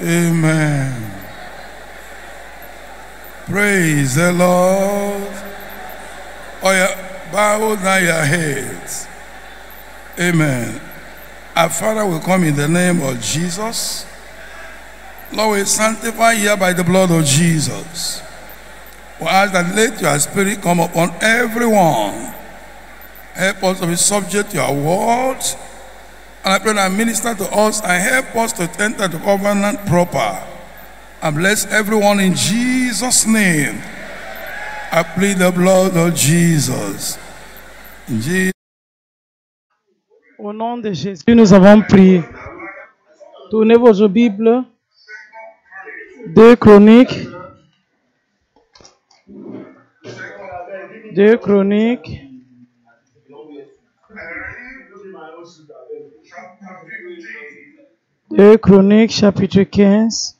Amen. Praise the Lord. Oh, yeah, bow down your heads. Amen. Our Father will come in the name of Jesus. Lord, we sanctify here by the blood of Jesus. We ask that let your spirit come upon everyone. Help us to be subject to your word. And I pray that minister to us and help us to enter the covenant proper. And bless everyone in Jesus' name. I plead the blood of Jesus. In Jesus. Au nom de Jésus, nous avons prié. Tournez vos Bibles. 2 Chroniques. 2 Chroniques. Deux Chroniques, chapitre 15.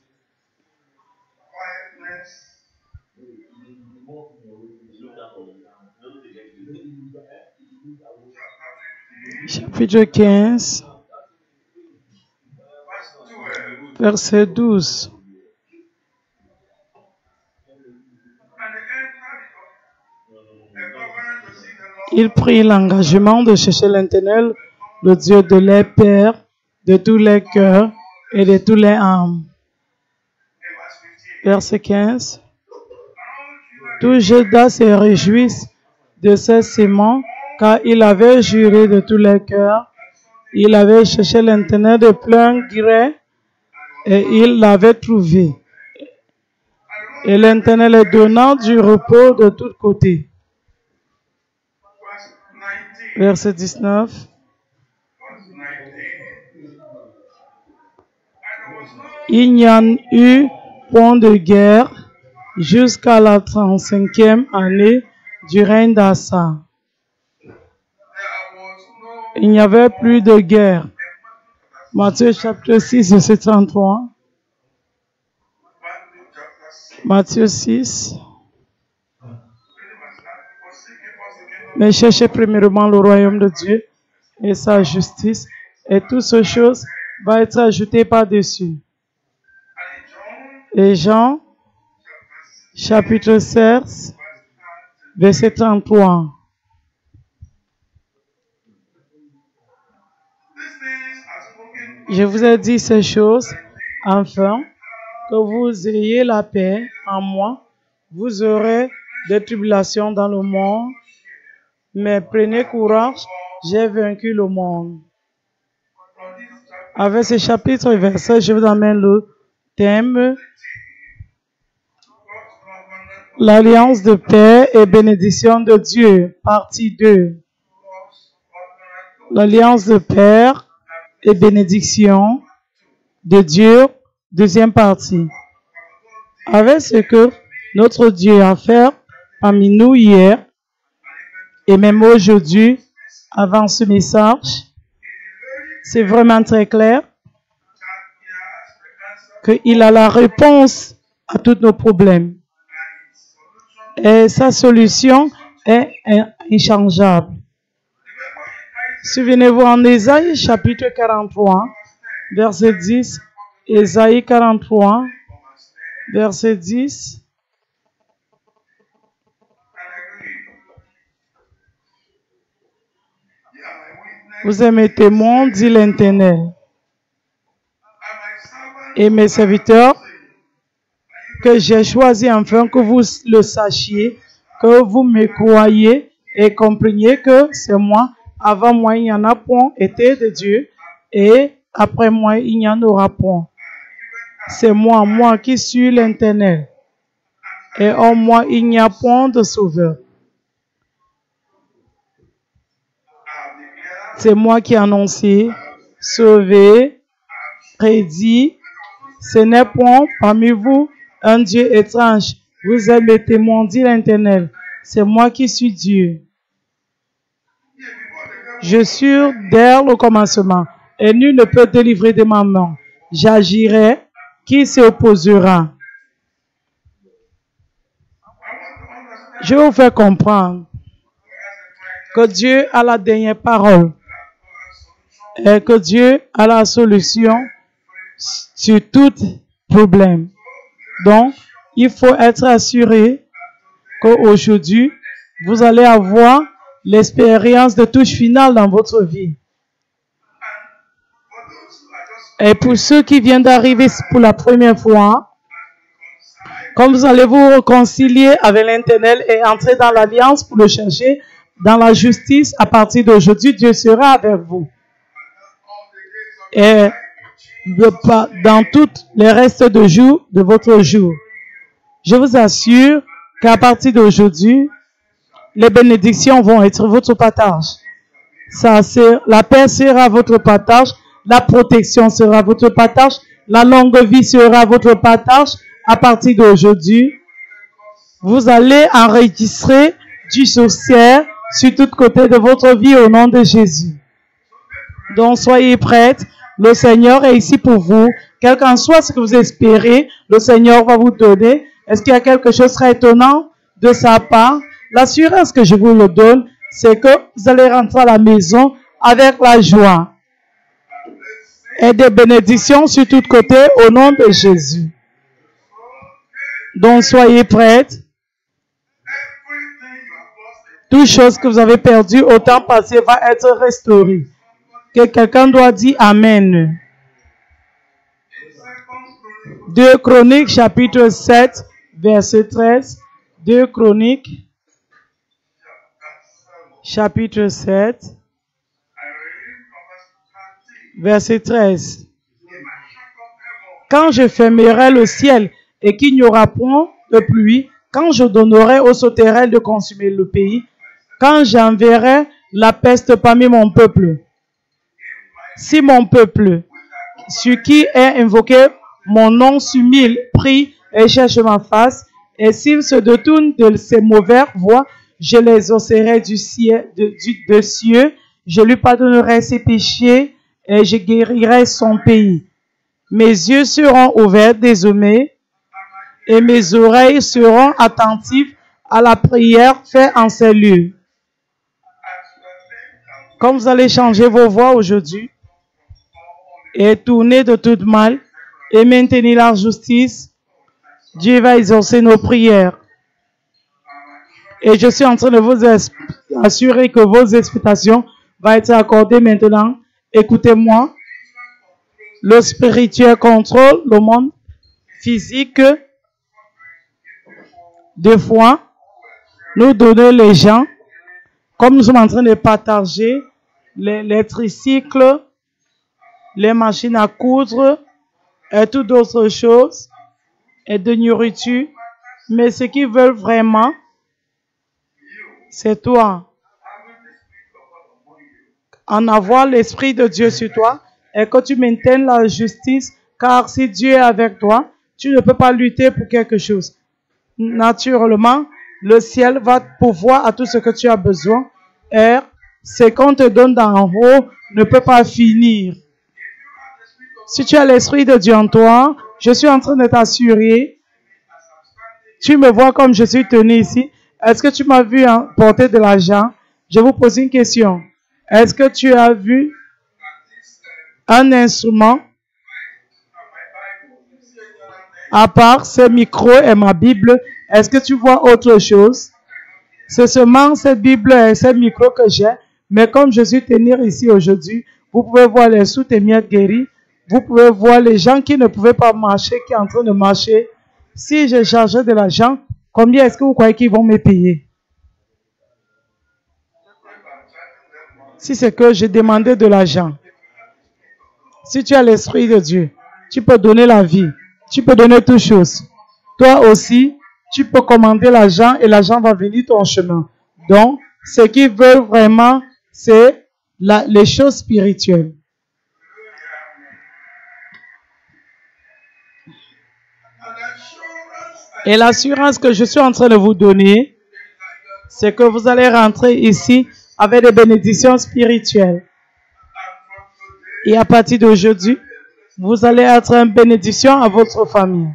Chapitre 15, verset 12. Il prit l'engagement de chercher l'Éternel, le Dieu de leurs pères, de tous les cœurs et de tous les âmes. Verset 15. Tout Juda se réjouissent de ses séments, car il avait juré de tous les cœurs. Il avait cherché l'Éternel de plein gré et il l'avait trouvé. Et l'Éternel est donnant du repos de tous côtés. Verset 19. Il n'y en eut point de guerre jusqu'à la 35e année du règne d'Assa. Il n'y avait plus de guerre. Matthieu chapitre 6, verset 33. Matthieu 6. Mais cherchez premièrement le royaume de Dieu et sa justice, et toutes ces choses vont être ajoutées par-dessus. Et Jean, chapitre 16, verset 33. Je vous ai dit ces choses, afin que vous ayez la paix en moi. Vous aurez des tribulations dans le monde, mais prenez courage, j'ai vaincu le monde. Avec ce chapitre et verset, je vous amène le thème l'alliance de paix et bénédiction de Dieu, partie 2. L'alliance de paix et bénédiction de Dieu, deuxième partie. Avec ce que notre Dieu a fait parmi nous hier et même aujourd'hui, avant ce message, c'est vraiment très clair qu'il a la réponse à tous nos problèmes. Et sa solution est inchangeable. Souvenez-vous en Ésaïe chapitre 43, verset 10, Ésaïe 43, verset 10. Vous êtes mes témoins, dit l'Éternel, et mes serviteurs que j'ai choisis afin que vous le sachiez, que vous me croyez et compreniez que c'est moi. Avant moi, il n'y en a point été de Dieu, et après moi, il n'y en aura point. C'est moi qui suis l'Éternel, et en moi, il n'y a point de sauveur. C'est moi qui ai annoncé, sauvé, prédit. Ce n'est point parmi vous un Dieu étrange. Vous êtes mes témoins, dit l'Éternel. C'est moi qui suis Dieu. Je suis dès le commencement, et nul ne peut délivrer de ma main. J'agirai, qui s'opposera? Je vous fais comprendre que Dieu a la dernière parole et que Dieu a la solution sur toutes problème. Donc, il faut être assuré qu'aujourd'hui, vous allez avoir l'expérience de touche finale dans votre vie. Et pour ceux qui viennent d'arriver pour la première fois, comme vous allez vous réconcilier avec l'Éternel et entrer dans l'alliance pour le chercher, dans la justice, à partir d'aujourd'hui, Dieu sera avec vous. Et dans tous les restes de jours de votre jour. Je vous assure qu'à partir d'aujourd'hui, les bénédictions vont être votre partage. La paix sera votre partage, la protection sera votre partage, la longue vie sera votre partage. À partir d'aujourd'hui, vous allez enregistrer du succès sur tous côtés de votre vie au nom de Jésus. Donc soyez prêts. Le Seigneur est ici pour vous. Quel qu'en soit ce que vous espérez, le Seigneur va vous donner. Est-ce qu'il y a quelque chose de très étonnant de sa part? L'assurance que je vous le donne, c'est que vous allez rentrer à la maison avec la joie et des bénédictions sur tous côtés au nom de Jésus. Donc soyez prêts. Toute chose que vous avez perdue au temps passé va être restaurée. Que quelqu'un doit dire Amen. 2 Chroniques, chapitre 7, verset 13. 2 Chroniques, chapitre 7, verset 13. Quand je fermerai le ciel et qu'il n'y aura point de pluie, quand je donnerai aux sauterelles de consumer le pays, quand j'enverrai la peste parmi mon peuple, si mon peuple, sur qui est invoqué mon nom, s'humilie, prie et cherche ma face, et s'il se détourne de ses mauvaises voies, je les exaucerai du ciel, de cieux, je lui pardonnerai ses péchés et je guérirai son pays. Mes yeux seront ouverts désormais et mes oreilles seront attentives à la prière faite en ces lieux. Comme vous allez changer vos voix aujourd'hui et tourner de tout mal et maintenir la justice, Dieu va exaucer nos prières. Et je suis en train de vous assurer que vos expectations vont être accordées maintenant. Écoutez-moi. Le spirituel contrôle le monde physique. Des fois, nous donnons les gens, comme nous sommes en train de partager les tricycles, les machines à coudre et toutes d'autres choses et de nourriture. Mais ce qu'ils veulent vraiment, c'est toi. En avoir l'Esprit de Dieu sur toi et que tu maintiennes la justice, car si Dieu est avec toi, tu ne peux pas lutter pour quelque chose. Naturellement, le ciel va pourvoir à tout ce que tu as besoin et ce qu'on te donne d'en haut ne peut pas finir. Si tu as l'Esprit de Dieu en toi, je suis en train de t'assurer, tu me vois comme je suis tenu ici. Est-ce que tu m'as vu porter de l'argent? Je vous pose une question. Est-ce que tu as vu un instrument à part ce micro et ma Bible? Est-ce que tu vois autre chose? C'est seulement cette Bible et ce micro que j'ai. Mais comme je suis tenu ici aujourd'hui, vous pouvez voir les sous et miettes guéris. Vous pouvez voir les gens qui ne pouvaient pas marcher, qui sont en train de marcher. Si je chargeais de l'argent, combien est-ce que vous croyez qu'ils vont me payer? Si c'est que je demandais de l'argent. Si tu as l'Esprit de Dieu, tu peux donner la vie. Tu peux donner toutes choses. Toi aussi, tu peux commander l'argent et l'argent va venir ton chemin. Donc, ce qu'ils veulent vraiment, c'est les choses spirituelles. Et l'assurance que je suis en train de vous donner, c'est que vous allez rentrer ici avec des bénédictions spirituelles. Et à partir d'aujourd'hui, vous allez être une bénédiction à votre famille.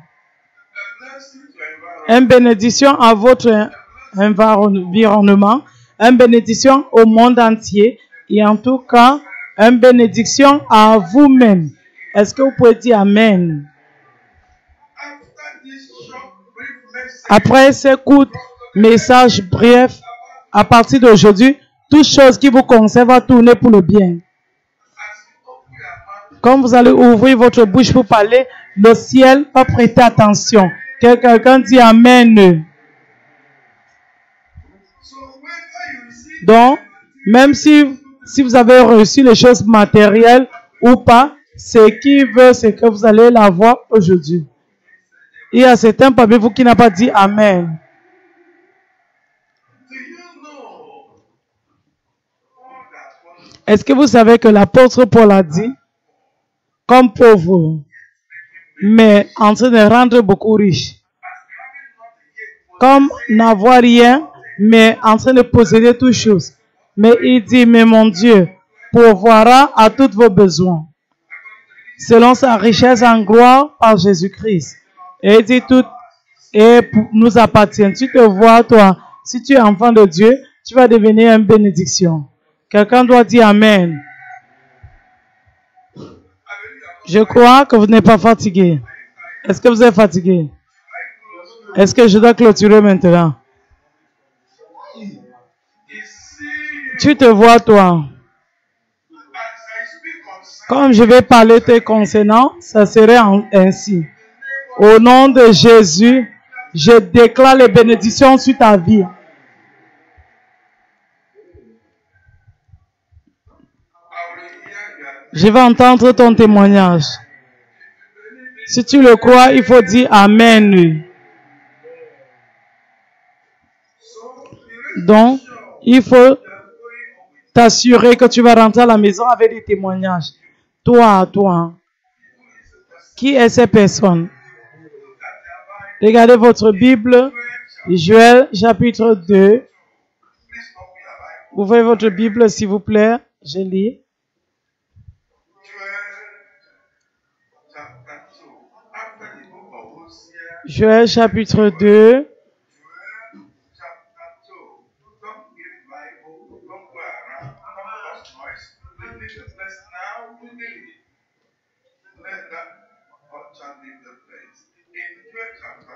Une bénédiction à votre environnement. Une bénédiction au monde entier. Et en tout cas, une bénédiction à vous-même. Est-ce que vous pouvez dire Amen? Après ces courts messages brefs, à partir d'aujourd'hui, toute chose qui vous concerne va tourner pour le bien. Quand vous allez ouvrir votre bouche pour parler, le ciel va prêter attention. Que quelqu'un dit Amen. Donc, même si vous avez reçu les choses matérielles ou pas, ce qui veut, c'est que vous allez l'avoir aujourd'hui. Il y a certains parmi vous qui n'ont pas dit Amen. Est-ce que vous savez que l'apôtre Paul a dit, comme pauvre, mais en train de rendre beaucoup riche. Comme n'avoir rien, mais en train de posséder toutes choses. Mais il dit, mais mon Dieu pourvoira à tous vos besoins, selon sa richesse en gloire par Jésus-Christ. Et il dit, tout nous appartient. Tu te vois, toi, si tu es enfant de Dieu, tu vas devenir une bénédiction. Quelqu'un doit dire Amen. Je crois que vous n'êtes pas fatigué. Est-ce que vous êtes fatigué? Est-ce que je dois clôturer maintenant? Tu te vois, toi. Comme je vais parler te concernant, ça serait ainsi. Au nom de Jésus, je déclare les bénédictions sur ta vie. Je vais entendre ton témoignage. Si tu le crois, il faut dire Amen. Donc, il faut t'assurer que tu vas rentrer à la maison avec des témoignages. Toi. Qui est cette personne? Regardez votre Bible, Joël chapitre 2. Ouvrez votre Bible s'il vous plaît, je lis. Joël chapitre 2.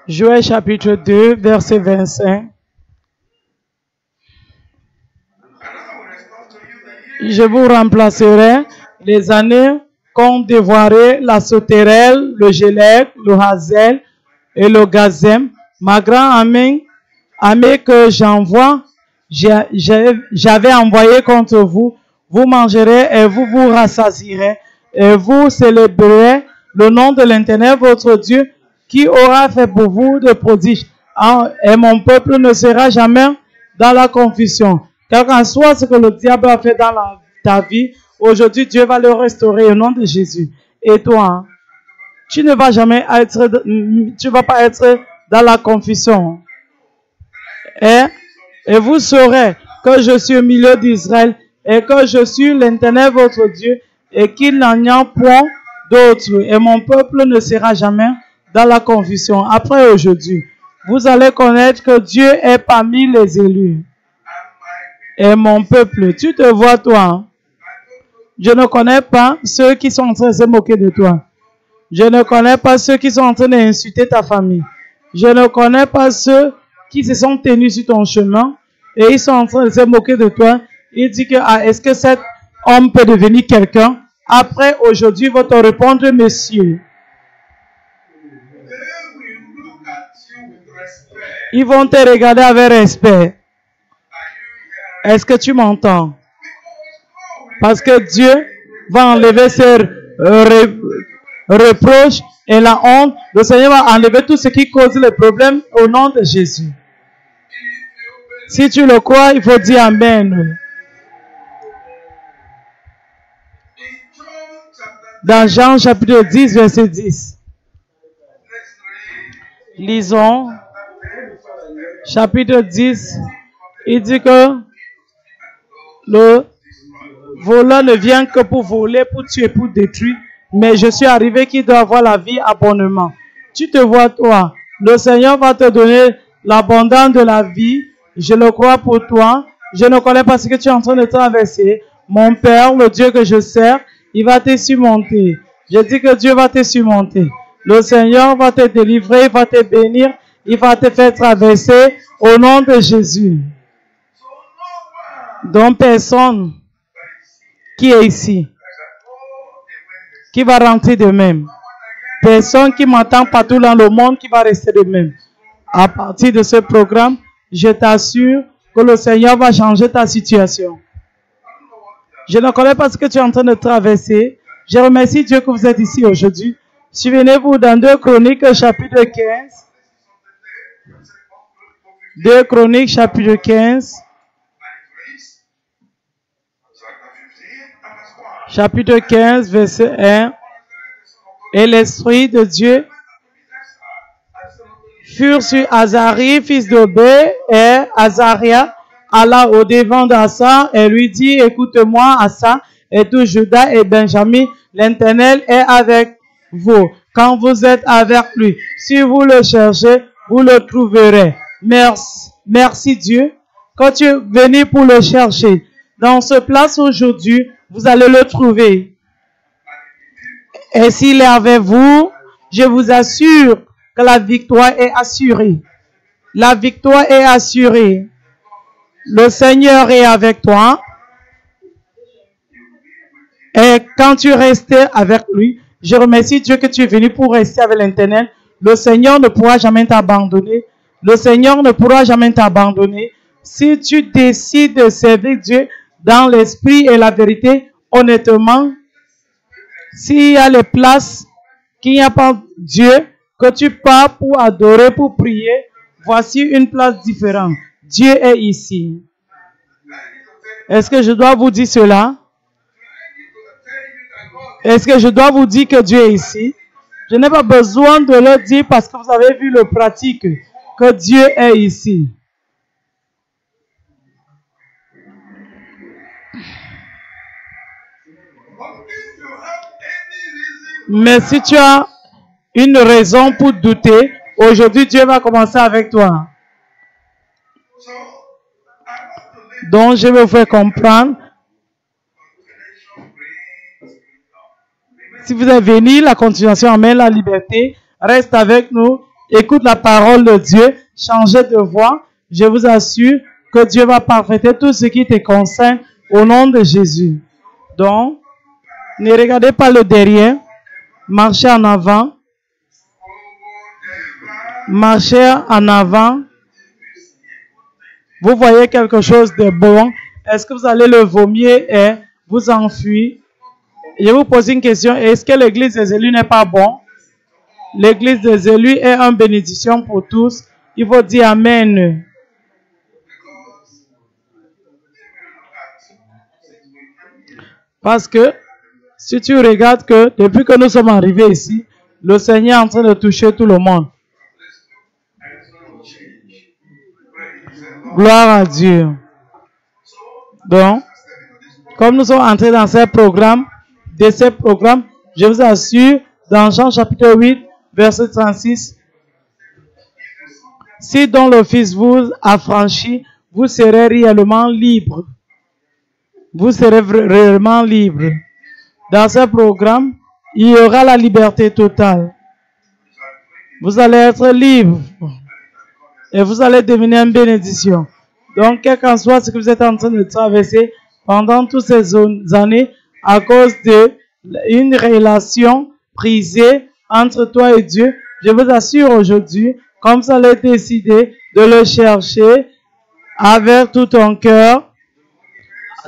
Joël chapitre 2, verset 25. Je vous remplacerai les années qu'ont dévoré la sauterelle, le gélec, le hazel et le gazem. Ma grande armée que j'avais envoyé contre vous, vous mangerez et vous vous rassasierez et vous célébrerez le nom de l'Éternel votre Dieu qui aura fait pour vous de prodiges. Et mon peuple ne sera jamais dans la confusion. Quel qu'en soit ce que le diable a fait dans ta vie, aujourd'hui Dieu va le restaurer au nom de Jésus. Et toi, tu ne vas jamais être, tu vas pas être dans la confusion. Et vous saurez que je suis au milieu d'Israël et que je suis l'Éternel votre Dieu et qu'il n'en y a point d'autre. Et mon peuple ne sera jamais dans la confusion. Après aujourd'hui, vous allez connaître que Dieu est parmi les élus. Et mon peuple, tu te vois toi. Je ne connais pas ceux qui sont en train de se moquer de toi. Je ne connais pas ceux qui sont en train d'insulter ta famille. Je ne connais pas ceux qui se sont tenus sur ton chemin et ils sont en train de se moquer de toi. Il dit que, est-ce que cet homme peut devenir quelqu'un? Après, aujourd'hui, il va te répondre, monsieur. Ils vont te regarder avec respect. Est-ce que tu m'entends? Parce que Dieu va enlever ces reproches et la honte. Le Seigneur va enlever tout ce qui cause les problèmes au nom de Jésus. Si tu le crois, il faut dire Amen. Dans Jean chapitre 10, verset 10. Lisons. Chapitre 10. Il dit que le voleur ne vient que pour voler, pour tuer, pour détruire. Mais je suis arrivé qui doit avoir la vie abondamment. Tu te vois toi. Le Seigneur va te donner l'abondance de la vie. Je le crois pour toi. Je ne connais pas ce que tu es en train de traverser. Mon Père, le Dieu que je sers, il va te surmonter. Je dis que Dieu va te surmonter. Le Seigneur va te délivrer, il va te bénir Il va te faire traverser au nom de Jésus. Donc personne qui est ici, qui va rentrer de même. Personne qui m'entend partout dans le monde qui va rester de même. À partir de ce programme, je t'assure que le Seigneur va changer ta situation. Je ne connais pas ce que tu es en train de traverser. Je remercie Dieu que vous êtes ici aujourd'hui. Souvenez-vous dans 2 Chroniques chapitre 15. 2 Chroniques chapitre 15. Chapitre 15 verset 1. Et l'Esprit de Dieu fut sur Azarie, fils d'Obé, et Azaria alla au devant d'Assa et lui dit, écoute-moi, Assa, et tout Juda et Benjamin, l'Éternel est avec vous, quand vous êtes avec lui. Si vous le cherchez, vous le trouverez. Merci Dieu, quand tu es venu pour le chercher. Dans ce place aujourd'hui, vous allez le trouver. Et s'il est avec vous, je vous assure que la victoire est assurée. La victoire est assurée. Le Seigneur est avec toi. Et quand tu restes avec lui, je remercie Dieu que tu es venu pour rester avec l'Éternel. Le Seigneur ne pourra jamais t'abandonner. Le Seigneur ne pourra jamais t'abandonner. Si tu décides de servir Dieu dans l'esprit et la vérité, honnêtement, s'il y a les places qu'il n'y a pas Dieu, que tu pars pour adorer, pour prier, voici une place différente. Dieu est ici. Est-ce que je dois vous dire cela? Est-ce que je dois vous dire que Dieu est ici? Je n'ai pas besoin de le dire parce que vous avez vu le pratique, que Dieu est ici. Mais si tu as une raison pour douter, aujourd'hui Dieu va commencer avec toi. Donc je vais vous faire comprendre. Si vous êtes venu, la continuation amène la liberté. Reste avec nous. Écoute la parole de Dieu. Changez de voix. Je vous assure que Dieu va parfaiter tout ce qui te concerne au nom de Jésus. Donc, ne regardez pas le derrière. Marchez en avant. Marchez en avant. Vous voyez quelque chose de bon. Est-ce que vous allez le vomir et vous enfuir? Je vous pose une question. Est-ce que l'église des élus n'est pas bon? L'église des élus est une bénédiction pour tous. Il faut dire Amen. Parce que si tu regardes que depuis que nous sommes arrivés ici, le Seigneur est en train de toucher tout le monde. Gloire à Dieu. Donc, comme nous sommes entrés dans ce programme, je vous assure, dans Jean chapitre 8, verset 36, si donc le Fils vous affranchit, vous serez réellement libre. Vous serez réellement libre. Dans ce programme, il y aura la liberté totale. Vous allez être libre. Et vous allez devenir une bénédiction. Donc, quel qu'en soit ce que vous êtes en train de traverser pendant toutes ces années, à cause d'une relation brisée entre toi et Dieu, je vous assure aujourd'hui, comme vous allez décider de le chercher avec tout ton cœur,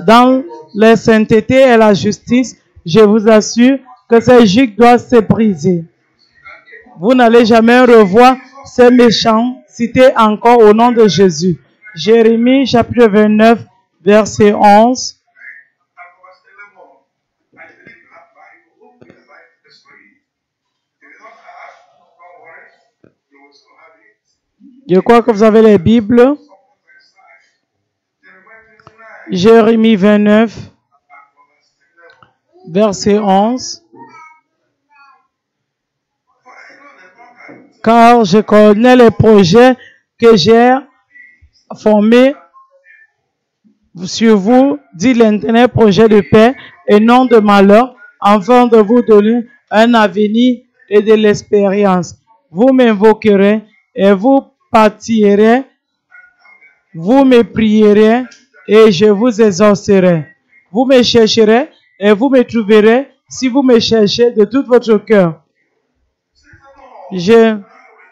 dans la sainteté et la justice, je vous assure que ces juges doivent se briser. Vous n'allez jamais revoir ces méchants cités encore au nom de Jésus. Jérémie chapitre 29, verset 11. Je crois que vous avez les Bibles. Jérémie 29, verset 11. Car je connais les projets que j'ai formés sur vous, dit l'Éternel, projet de paix et non de malheur, afin de vous donner un avenir et de l'espérance. Vous m'invoquerez et vous partirez, vous me prierez et je vous exaucerai. Vous me chercherez et vous me trouverez si vous me cherchez de tout votre cœur. Je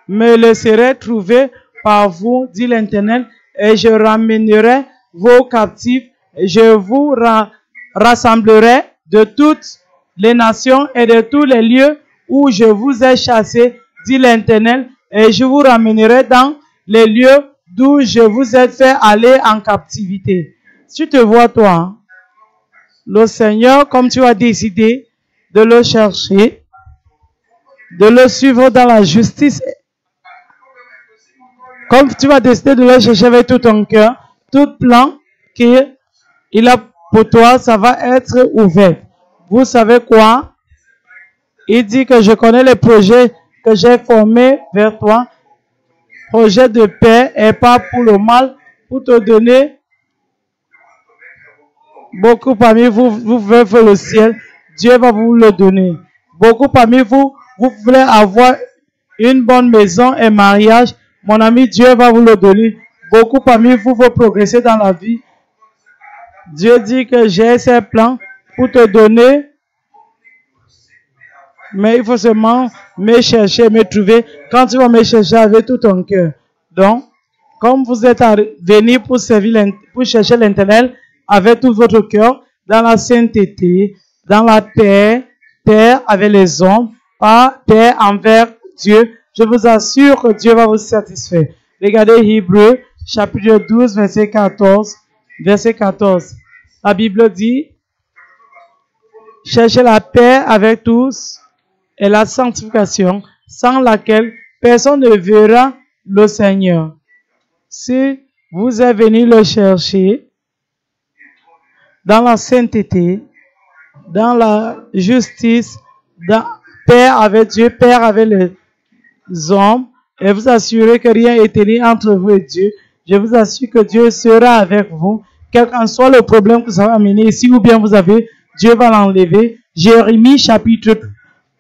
me laisserai trouver par vous, dit l'Éternel, et je ramènerai vos captifs, et je vous rassemblerai de toutes les nations et de tous les lieux où je vous ai chassés, dit l'Éternel, et je vous ramènerai dans les lieux d'où je vous ai fait aller en captivité. Tu te vois, toi, le Seigneur, comme tu as décidé de le chercher, de le suivre dans la justice, comme tu vas décider de le chercher avec tout ton cœur, tout plan qu'il a pour toi, ça va être ouvert. Vous savez quoi? Il dit que je connais les projets que j'ai formés vers toi, projet de paix et pas pour le mal, pour te donner beaucoup parmi vous, vous voulez faire le ciel, Dieu va vous le donner. Beaucoup parmi vous, vous voulez avoir une bonne maison et mariage, mon ami, Dieu va vous le donner. Beaucoup parmi vous veulent progresser dans la vie. Dieu dit que j'ai ces plans pour te donner, mais il faut seulement me chercher, me trouver. Quand tu vas me chercher avec tout ton cœur. Donc, comme vous êtes venus pour servir, pour chercher l'Éternel avec tout votre cœur, dans la sainteté, dans la paix, paix avec les hommes, pas paix envers Dieu, je vous assure que Dieu va vous satisfaire. Regardez Hébreux, chapitre 12, verset 14. Verset 14. La Bible dit, cherchez la paix avec tous et la sanctification, sans laquelle personne ne verra le Seigneur. Si vous êtes venu le chercher dans la sainteté, dans la justice, dans paix avec Dieu, paix avec les hommes, et vous assurez que rien n'est tenu entre vous et Dieu, je vous assure que Dieu sera avec vous, quel qu'en soit le problème que ça va amener ici, ou bien vous avez, Dieu va l'enlever. Jérémie chapitre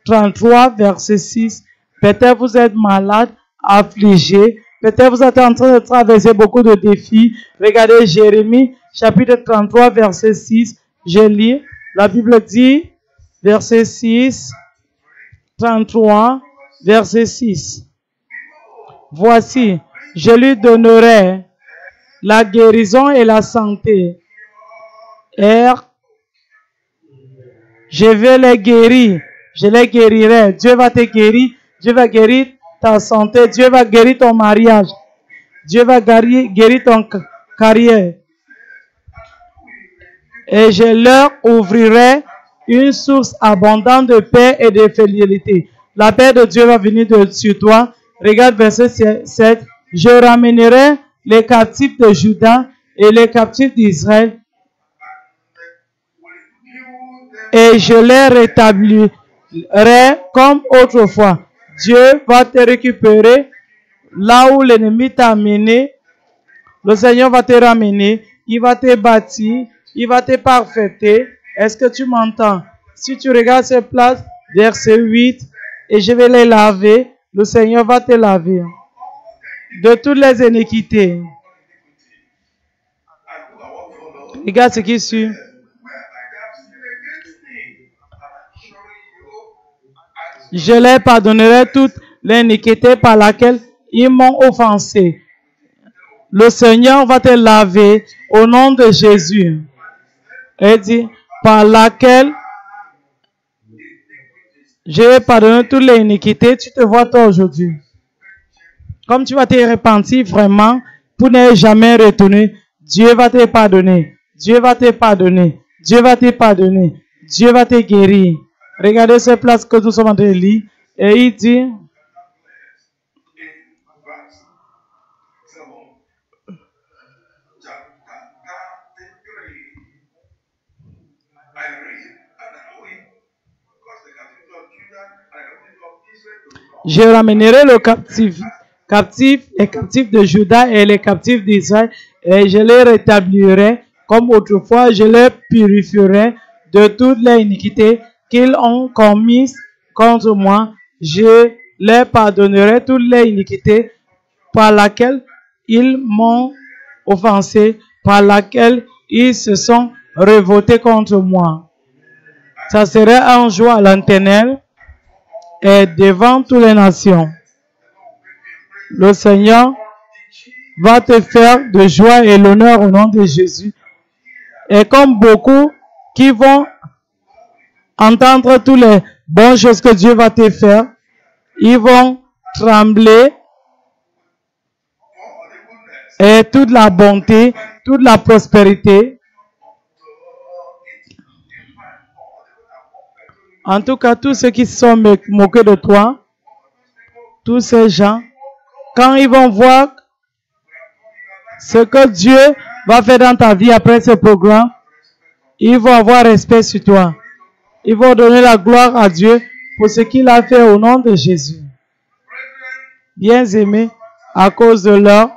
33, verset 6. Peut-être vous êtes malade, affligé, peut-être vous êtes en train de traverser beaucoup de défis. Regardez Jérémie chapitre 33, verset 6. Je lis, la Bible dit, verset 6, 33, verset 6. Voici, je lui donnerai la guérison et la santé. Je vais les guérir. Je les guérirai. Dieu va te guérir. Dieu va guérir ta santé. Dieu va guérir ton mariage. Dieu va guérir ton carrière. Et je leur ouvrirai une source abondante de paix et de fidélité. La paix de Dieu va venir sur toi. Regarde verset 7. Je ramènerai les captifs de Juda et les captifs d'Israël et je les rétablirai comme autrefois. Dieu va te récupérer là où l'ennemi t'a amené. Le Seigneur va te ramener, il va te bâtir, il va te parfaiter. Est-ce que tu m'entends? Si tu regardes cette place, verset 8, et je vais les laver, le Seigneur va te laver de toutes les iniquités. Regarde ce qui suit. Je leur pardonnerai toute l'iniquité par laquelle ils m'ont offensé. Le Seigneur va te laver au nom de Jésus. Il dit, par laquelle je vais pardonner toutes les iniquités. Tu te vois toi aujourd'hui. Comme tu vas te repentir vraiment pour ne jamais retourner, Dieu va te pardonner. Dieu va te pardonner. Dieu va te pardonner. Dieu va te guérir. Regardez cette place que nous sommes en train de lire. Et il dit, je ramènerai le captif et captifs de Juda et les captifs d'Israël et je les rétablirai comme autrefois, je les purifierai de toutes les iniquités qu'ils ont commises contre moi. Je les pardonnerai toutes les iniquités par laquelle ils m'ont offensé, par laquelle ils se sont révoltés contre moi. Ça serait un jour à l'Éternel et devant toutes les nations. Le Seigneur va te faire de joie et l'honneur au nom de Jésus. Et comme beaucoup qui vont entendre toutes les bonnes choses que Dieu va te faire, ils vont trembler et toute la bonté, toute la prospérité. En tout cas, tous ceux qui se sont moqués de toi, tous ces gens, quand ils vont voir ce que Dieu va faire dans ta vie après ce programme, ils vont avoir respect sur toi. Ils vont donner la gloire à Dieu pour ce qu'il a fait au nom de Jésus. Bien-aimés, à cause de l'heure,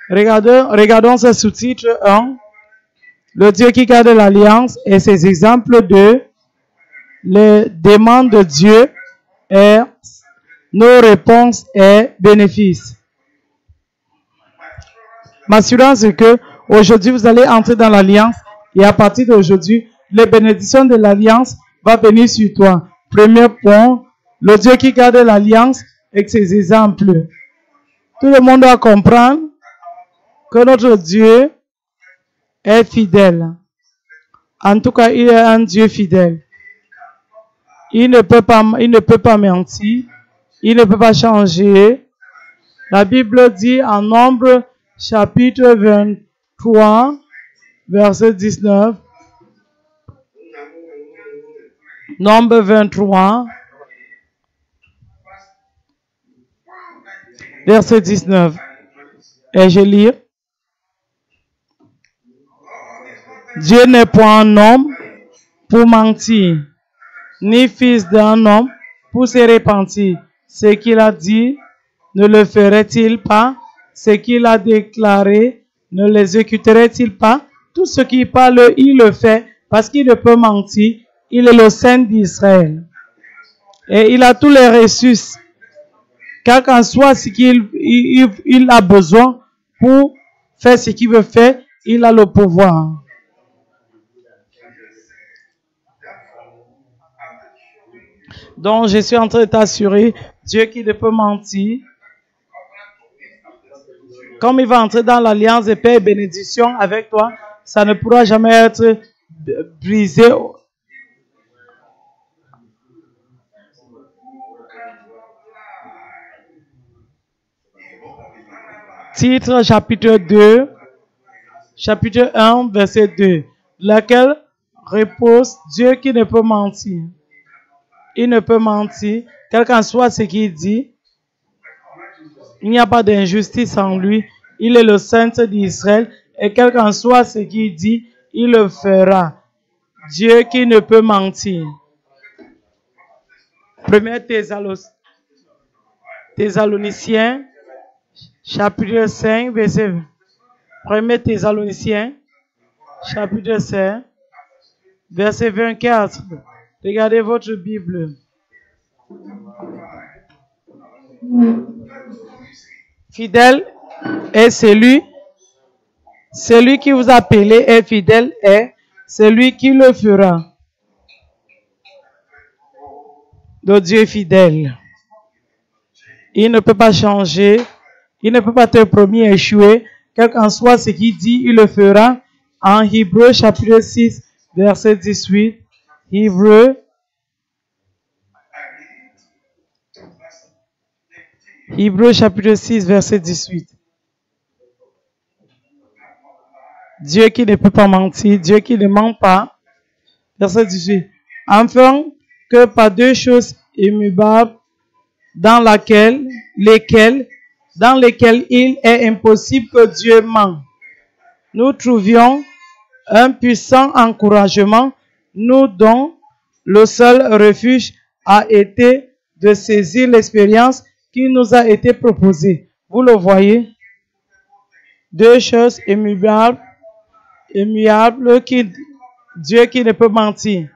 regardons ce sous-titre 1. Le Dieu qui garde l'alliance et ses exemples de les demandes de Dieu et nos réponses et bénéfices. M'assurant que aujourd'hui vous allez entrer dans l'alliance et à partir d'aujourd'hui, les bénédictions de l'alliance vont venir sur toi. Premier point, le Dieu qui garde l'alliance avec ses exemples. Tout le monde doit comprendre que notre Dieu est fidèle. En tout cas, il est un Dieu fidèle. Il ne peut pas mentir. Il ne peut pas changer. La Bible dit en Nombre chapitre 23, verset 19. Nombre 23, verset 19. Et je lis. Dieu n'est point un homme pour mentir, ni fils d'un homme pour se repentir. Ce qu'il a dit, ne le ferait-il pas? Ce qu'il a déclaré, ne l'exécuterait-il pas? Tout ce qu'il parle, il le fait parce qu'il ne peut mentir. Il est le Saint d'Israël. Et il a tous les ressources. Quel qu'en soit ce qu'il a besoin pour faire ce qu'il veut faire, il a le pouvoir. Donc, je suis en train de t'assurer, Dieu qui ne peut mentir, comme il va entrer dans l'alliance de paix et bénédiction avec toi, ça ne pourra jamais être brisé. Titre chapitre 2, chapitre 1, verset 2, laquelle repose Dieu qui ne peut mentir. Il ne peut mentir, quel qu'en soit ce qu'il dit. Il n'y a pas d'injustice en lui. Il est le Saint d'Israël et quel qu'en soit ce qu'il dit, il le fera. Dieu qui ne peut mentir. 1 Thessaloniciens, chapitre 5, verset 1 Thessaloniciens, chapitre 5, verset 24. Regardez votre Bible. Fidèle est celui qui vous a appelé est fidèle est celui qui le fera. Le Dieu est fidèle. Il ne peut pas changer. Il ne peut pas te promis échouer. Quel qu'en soit ce qu'il dit, il le fera. En Hébreux chapitre 6, verset 18. Hébreux chapitre 6, verset 18. Dieu qui ne peut pas mentir, Dieu qui ne ment pas. Verset 18. Enfin, que par deux choses immuables dans lesquelles il est impossible que Dieu ment, nous trouvions un puissant encouragement, nous dont le seul refuge a été de saisir l'expérience qui nous a été proposée. Vous le voyez? Deux choses immuables, Dieu qui ne peut mentir.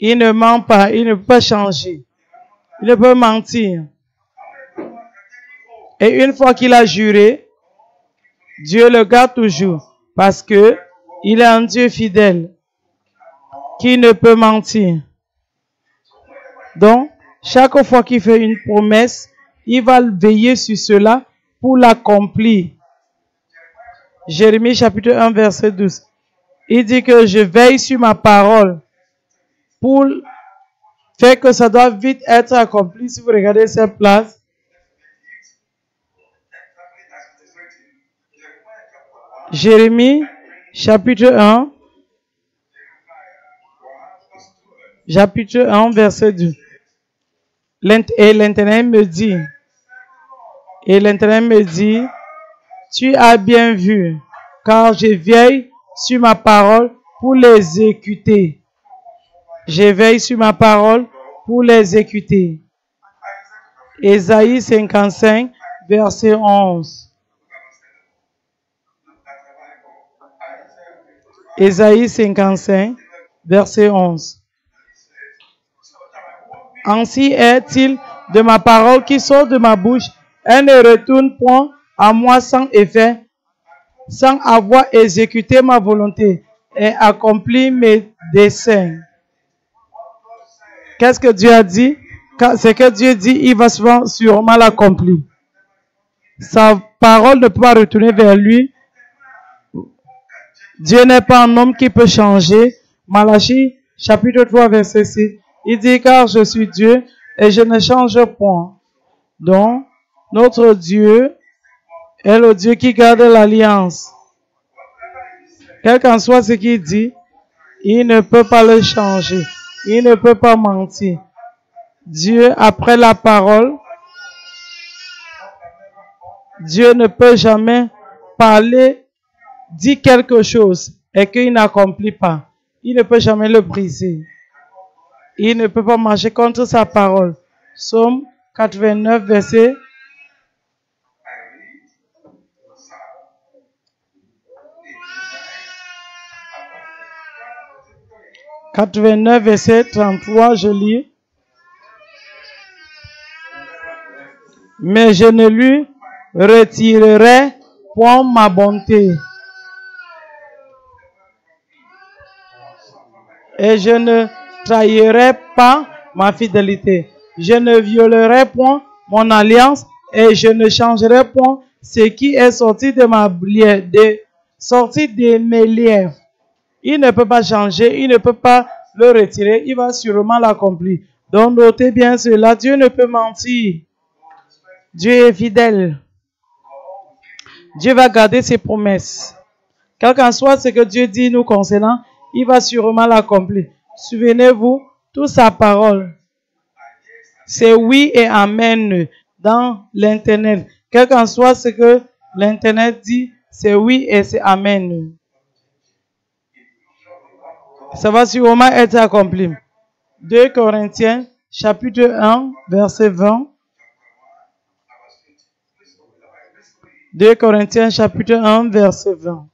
Il ne ment pas, il ne peut pas changer. Il ne peut mentir. Et une fois qu'il a juré, Dieu le garde toujours parce que il est un Dieu fidèle qui ne peut mentir. Donc, chaque fois qu'il fait une promesse, il va veiller sur cela pour l'accomplir. Jérémie chapitre 1 verset 12. Il dit que je veille sur ma parole pour faire que ça doit vite être accompli. Si vous regardez cette place, Jérémie chapitre 1 verset 2. Et l'Éternel me dit, tu as bien vu, car je veille sur ma parole pour l'exécuter. Je veille sur ma parole pour l'exécuter. Ésaïe 55, verset 11. Ésaïe 55, verset 11. Ainsi est-il de ma parole qui sort de ma bouche, elle ne retourne point à moi sans effet, sans avoir exécuté ma volonté et accompli mes desseins. Qu'est-ce que Dieu a dit? C'est que Dieu dit, il va sûrement l'accomplir. Sa parole ne peut pas retourner vers lui. Dieu n'est pas un homme qui peut changer. Malachie, chapitre 3, verset 6. Il dit, car je suis Dieu et je ne change point. Donc, notre Dieu est le Dieu qui garde l'alliance. Quel qu'en soit ce qu'il dit, il ne peut pas le changer. Il ne peut pas mentir. Dieu, après la parole, Dieu ne peut jamais parler, dire quelque chose et qu'il n'accomplit pas. Il ne peut jamais le briser. Il ne peut pas marcher contre sa parole. Psaume 89, verset 33, je lis. Mais je ne lui retirerai point ma bonté. Et je ne trahirai pas ma fidélité. Je ne violerai point mon alliance et je ne changerai point ce qui est sorti de mes lèvres. Il ne peut pas changer, il ne peut pas le retirer, il va sûrement l'accomplir. Donc notez bien cela, Dieu ne peut mentir. Dieu est fidèle. Dieu va garder ses promesses. Quel qu'en soit ce que Dieu dit nous concernant, il va sûrement l'accomplir. Souvenez-vous, toute sa parole, c'est oui et amen dans l'Internet. Quel qu'en soit ce que l'Internet dit, c'est oui et c'est amen. Ça va sûrement être accompli. 2 Corinthiens, chapitre 1, verset 20. 2 Corinthiens, chapitre 1, verset 20.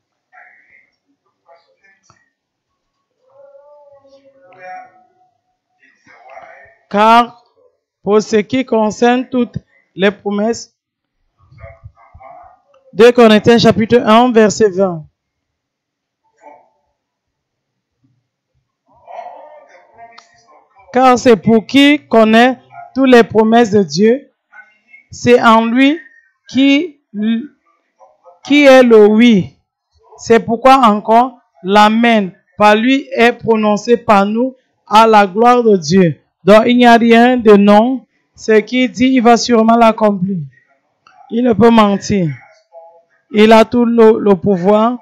Car pour ce qui concerne toutes les promesses, 2 Corinthiens, chapitre 1, verset 20. Car c'est pour qui connaît toutes les promesses de Dieu, c'est en lui qui est le oui. C'est pourquoi encore l'amen par lui est prononcé par nous à la gloire de Dieu. Donc il n'y a rien de non. Ce qu'il dit, il va sûrement l'accomplir. Il ne peut mentir. Il a tout le pouvoir.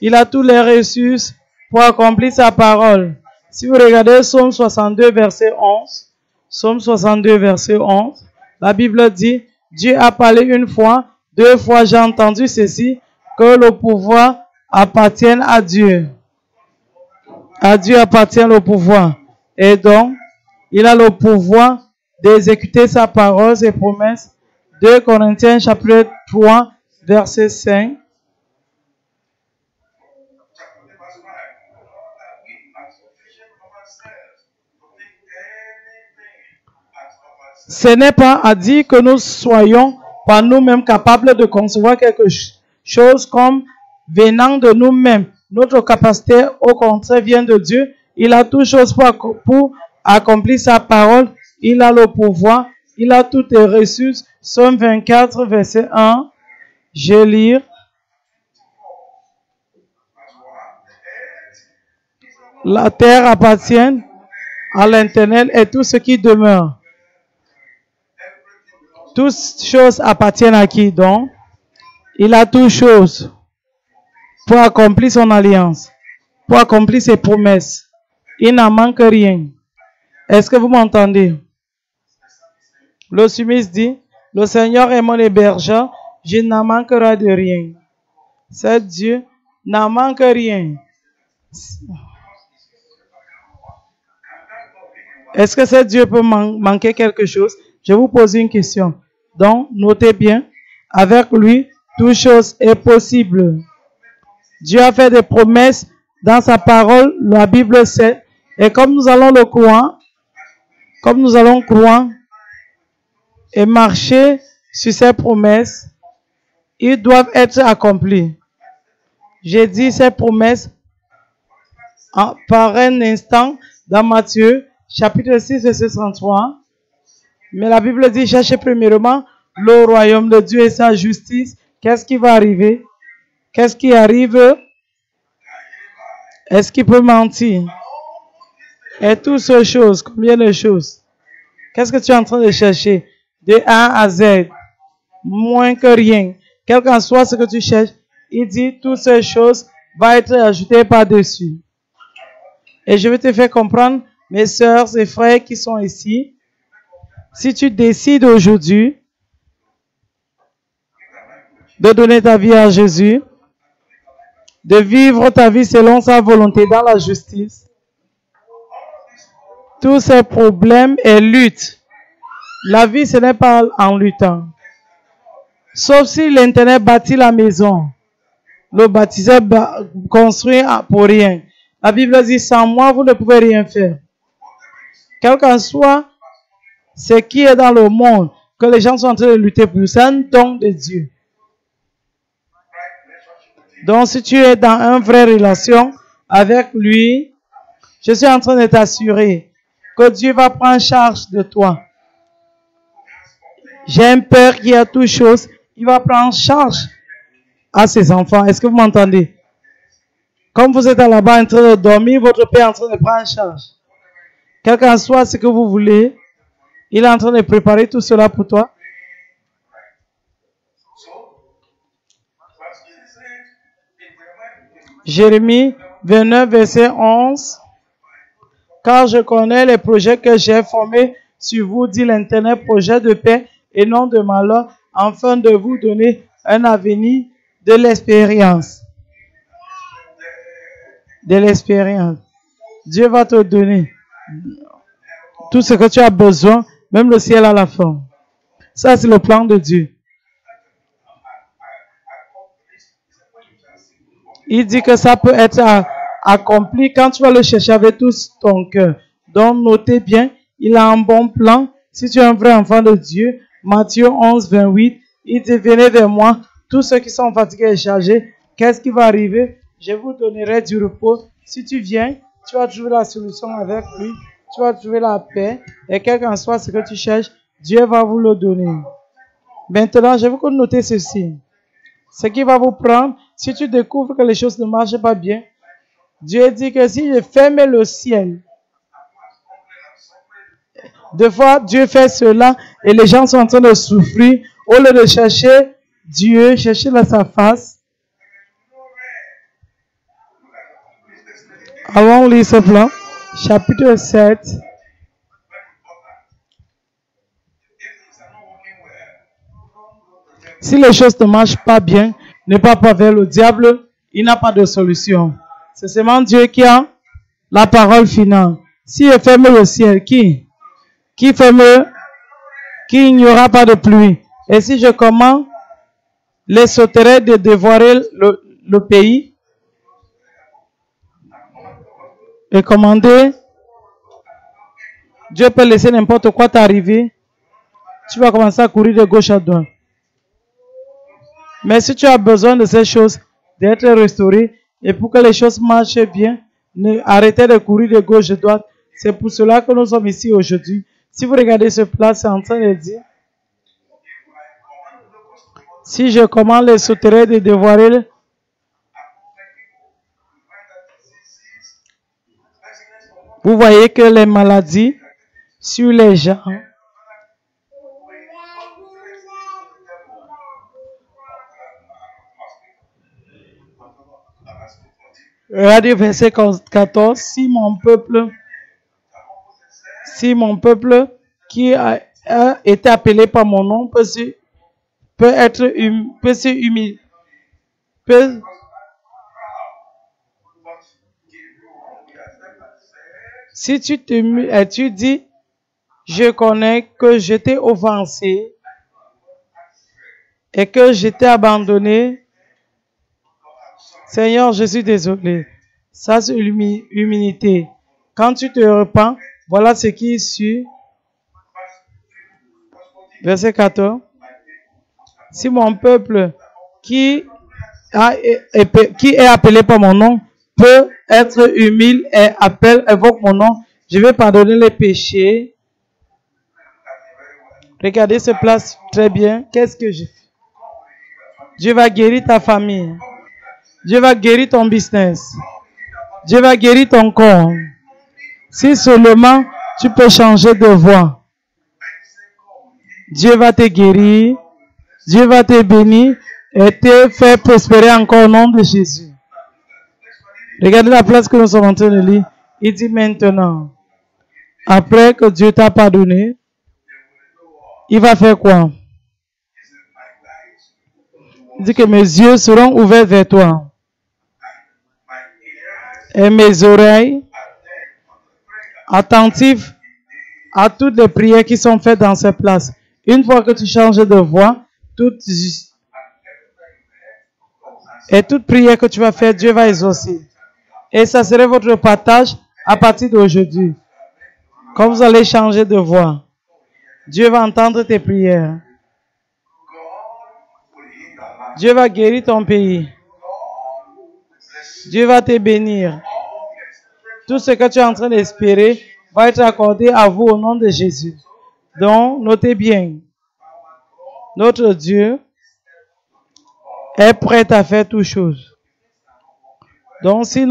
Il a tous les ressources pour accomplir sa parole. Si vous regardez Psaume 62, verset 11, Psaume 62, verset 11, la Bible dit, Dieu a parlé une fois, deux fois j'ai entendu ceci, que le pouvoir appartienne à Dieu. À Dieu appartient le pouvoir. Et donc, il a le pouvoir d'exécuter sa parole, ses promesses. 2 Corinthiens, chapitre 3, verset 5. Ce n'est pas à dire que nous soyons par nous-mêmes capables de concevoir quelque chose comme venant de nous-mêmes. Notre capacité, au contraire, vient de Dieu. Il a toutes choses pour accomplir sa parole. Il a le pouvoir. Il a toutes les ressources. Psaume 24, verset 1. Je lis. La terre appartient à l'Éternel et tout ce qui demeure. Toutes choses appartiennent à qui donc? Il a toutes choses pour accomplir son alliance, pour accomplir ses promesses. Il n'en manque rien. Est-ce que vous m'entendez? Le psalmiste dit, le Seigneur est mon hébergeur, je n'en manquerai de rien. C'est Dieu n'en manque rien. Est-ce que ce Dieu peut manquer quelque chose? Je vous pose une question. Donc, notez bien, avec lui, toute chose est possible. Dieu a fait des promesses dans sa parole, la Bible sait, et comme nous allons le croire, et marcher sur ces promesses, ils doivent être accomplis. J'ai dit ces promesses par un instant dans Matthieu, chapitre 6, verset 33. Mais la Bible dit, cherchez premièrement le royaume de Dieu et sa justice. Qu'est-ce qui va arriver? Qu'est-ce qui arrive? Est-ce qu'il peut mentir? Et toutes ces choses, combien de choses? Qu'est-ce que tu es en train de chercher? De A à Z. Moins que rien. Quel qu'en soit ce que tu cherches, il dit, toutes ces choses vont être ajoutées par-dessus. Et je vais te faire comprendre, mes sœurs et frères qui sont ici, si tu décides aujourd'hui de donner ta vie à Jésus, de vivre ta vie selon sa volonté dans la justice, tous ces problèmes et luttes, la vie ce n'est pas en luttant. Sauf si l'Internet bâtit la maison, le bâtisseur construit pour rien. La Bible dit, sans moi, vous ne pouvez rien faire. Quel qu'en soit ce qui est dans le monde, que les gens sont en train de lutter pour, c'est un don de Dieu. Donc, si tu es dans une vraie relation avec lui, je suis en train de t'assurer que Dieu va prendre charge de toi. J'ai un père qui a toutes choses, il va prendre charge à ses enfants. Est-ce que vous m'entendez? Comme vous êtes là-bas en train de dormir, votre père est en train de prendre charge. Quel qu'en soit ce que vous voulez, il est en train de préparer tout cela pour toi. Jérémie 29, verset 11. Car je connais les projets que j'ai formés sur vous, dit l'Éternel, projet de paix et non de malheur, afin de vous donner un avenir de l'expérience. De l'expérience. Dieu va te donner tout ce que tu as besoin, même le ciel à la fin. Ça, c'est le plan de Dieu. Il dit que ça peut être accompli quand tu vas le chercher avec tout ton cœur. Donc, notez bien, il a un bon plan. Si tu es un vrai enfant de Dieu, Matthieu 11, 28, il dit, venez vers moi, tous ceux qui sont fatigués et chargés. Qu'est-ce qui va arriver? Je vous donnerai du repos. Si tu viens, tu vas trouver la solution avec lui. Tu vas trouver la paix. Et quel qu'en soit ce que tu cherches, Dieu va vous le donner. Maintenant, je veux que vous notez ceci. Ce qui va vous prendre, si tu découvres que les choses ne marchent pas bien, Dieu dit que si je ferme le ciel, des fois Dieu fait cela et les gens sont en train de souffrir. Au lieu de chercher Dieu, chercher sa face. Allons lire ce plan. Chapitre 7. Si les choses ne marchent pas bien, ne pas vers le diable, il n'a pas de solution. C'est seulement Dieu qui a la parole finale. Si il ferme le ciel, qui ferme, qu'il n'y aura pas de pluie. Et si je commande les sauterelles de dévorer le pays, et commander, Dieu peut laisser n'importe quoi t'arriver, tu vas commencer à courir de gauche à droite. Mais si tu as besoin de ces choses, d'être restauré, et pour que les choses marchent bien, arrêtez de courir de gauche, de droite. C'est pour cela que nous sommes ici aujourd'hui. Si vous regardez ce plat, c'est en train de dire, si je commande les souterrains de dévoiler, vous voyez que les maladies sur les gens, regardez verset 14, si mon peuple qui a été appelé par mon nom peut se humilier, si tu dis, je connais que je t'ai offensé et que je t'ai abandonné, Seigneur, je suis désolé. Ça, c'est l'humilité. Quand tu te repens, voilà ce qui est sur verset 14. Si mon peuple qui est appelé par mon nom peut être humile et évoque mon nom, je vais pardonner les péchés. Regardez ce place très bien. Qu'est-ce que je fais? Dieu va guérir ta famille. Dieu va guérir ton business. Dieu va guérir ton corps. Si seulement tu peux changer de voie. Dieu va te guérir. Dieu va te bénir et te faire prospérer encore au nom de Jésus. Regardez la place que nous sommes en train de lire. Il dit maintenant, après que Dieu t'a pardonné, il va faire quoi? Il dit que mes yeux seront ouverts vers toi. Et mes oreilles attentives à toutes les prières qui sont faites dans cette place. Une fois que tu changes de voix, toute prière que tu vas faire, Dieu va exaucer. Et ça serait votre partage à partir d'aujourd'hui. Quand vous allez changer de voix, Dieu va entendre tes prières. Dieu va guérir ton pays. Dieu va te bénir. Tout ce que tu es en train d'espérer va être accordé à vous au nom de Jésus. Donc, notez bien. Notre Dieu est prêt à faire toutes choses. Donc, si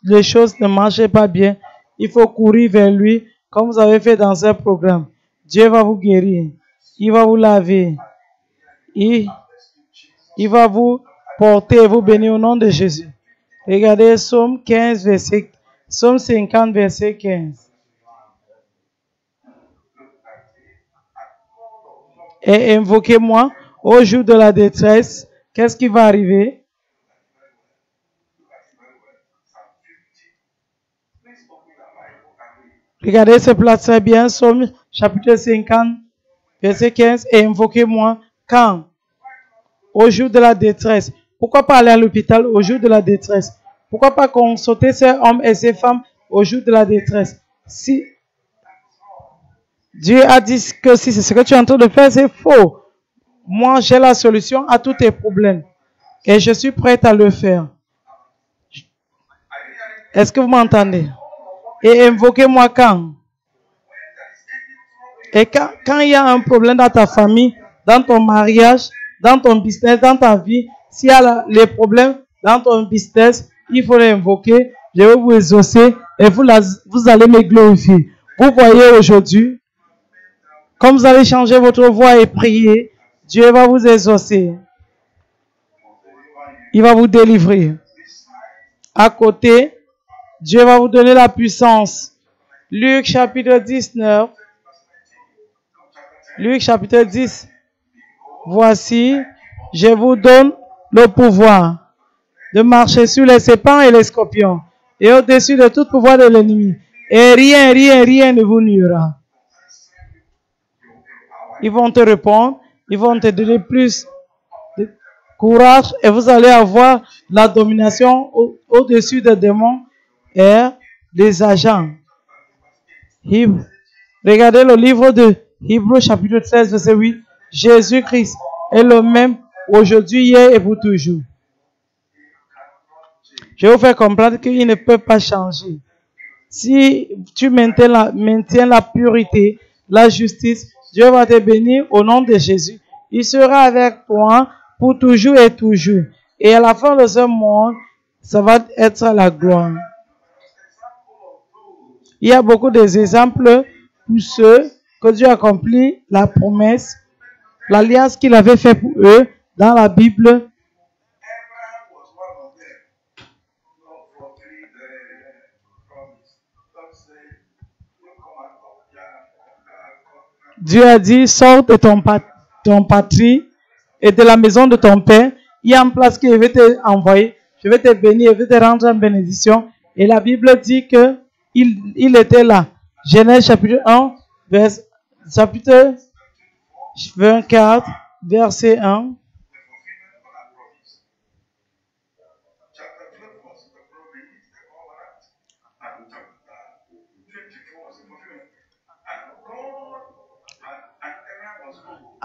les choses ne marchent pas bien, il faut courir vers lui, comme vous avez fait dans ce programme. Dieu va vous guérir. Il va vous laver. Il va vous porter et vous bénir au nom de Jésus. Regardez Psaume 50, verset 15. Et invoquez-moi au jour de la détresse. Qu'est-ce qui va arriver? Regardez ce plat très bien. Psaume chapitre 50, verset 15. Et invoquez-moi quand? Au jour de la détresse. Pourquoi pas aller à l'hôpital au jour de la détresse? Pourquoi pas consulter ces hommes et ces femmes au jour de la détresse? Si Dieu a dit que si c'est ce que tu es en train de faire, c'est faux. Moi, j'ai la solution à tous tes problèmes. Et je suis prête à le faire. Est-ce que vous m'entendez? Et invoquez-moi quand? Et quand il y a un problème dans ta famille, dans ton mariage, dans ton business, dans ta vie, s'il y a les problèmes dans ton business, il faut les invoquer. Je vais vous exaucer et vous allez me glorifier. Vous voyez aujourd'hui, comme vous allez changer votre voix et prier, Dieu va vous exaucer. Il va vous délivrer. À côté, Dieu va vous donner la puissance. Luc chapitre 19. Luc chapitre 10. Voici, je vous donne le pouvoir de marcher sur les serpents et les scorpions et au-dessus de tout pouvoir de l'ennemi. Et rien ne vous nuira. Ils vont te répondre, ils vont te donner plus de courage et vous allez avoir la domination au-dessus des démons et des agents. Regardez le livre de Hébreux chapitre 13 verset 8. Jésus-Christ est le même aujourd'hui, hier et pour toujours. Je vais vous faire comprendre qu'il ne peut pas changer. Si tu maintiens la pureté, la justice, Dieu va te bénir au nom de Jésus. Il sera avec toi pour toujours et toujours. Et à la fin de ce monde, ça va être la gloire. Il y a beaucoup d'exemples pour ceux que Dieu accomplit la promesse, l'alliance qu'il avait fait pour eux dans la Bible. Dieu a dit, sors de ton patrie et de la maison de ton père. Il y a une place que je vais te envoyer. Je vais te bénir, je vais te rendre en bénédiction. Et la Bible dit que il était là. Genèse chapitre 1, chapitre 24, verset 1.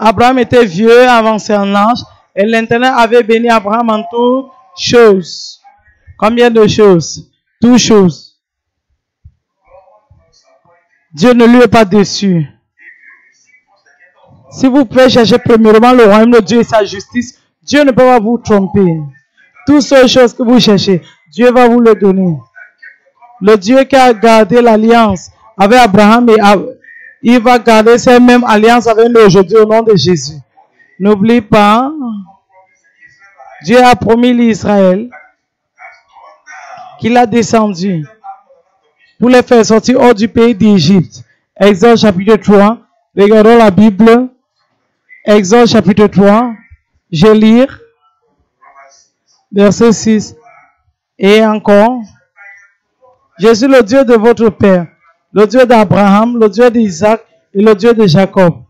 Abraham était vieux, avancé en âge, et l'Éternel avait béni Abraham en toutes choses. Combien de choses? Toutes choses. Dieu ne lui est pas déçu. Si vous pouvez chercher premièrement le royaume de Dieu et sa justice, Dieu ne peut pas vous tromper. Toutes ces choses que vous cherchez, Dieu va vous le donner. Le Dieu qui a gardé l'alliance avec Abraham et il va garder cette même alliance avec nous aujourd'hui au nom de Jésus. N'oublie pas, Dieu a promis l'Israël qu'il a descendu pour les faire sortir hors du pays d'Égypte. Exode chapitre 3. Regardons la Bible. Exode chapitre 3. Je lis verset 6. Et encore. Je suis le Dieu de votre Père, le Dieu d'Abraham, le Dieu d'Isaac et le Dieu de Jacob.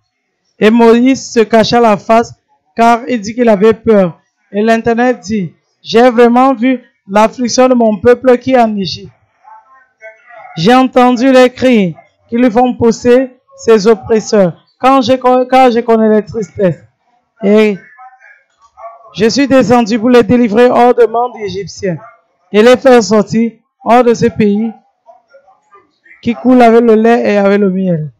Et Moïse se cacha la face car il dit qu'il avait peur. Et l'Éternel dit, j'ai vraiment vu l'affliction de mon peuple qui est en Égypte. J'ai entendu les cris qui lui font pousser ses oppresseurs, car je connais les tristesses. Et je suis descendu pour les délivrer hors de main des Égyptiens et les faire sortir hors de ce pays qui coule avec le lait et avec le miel.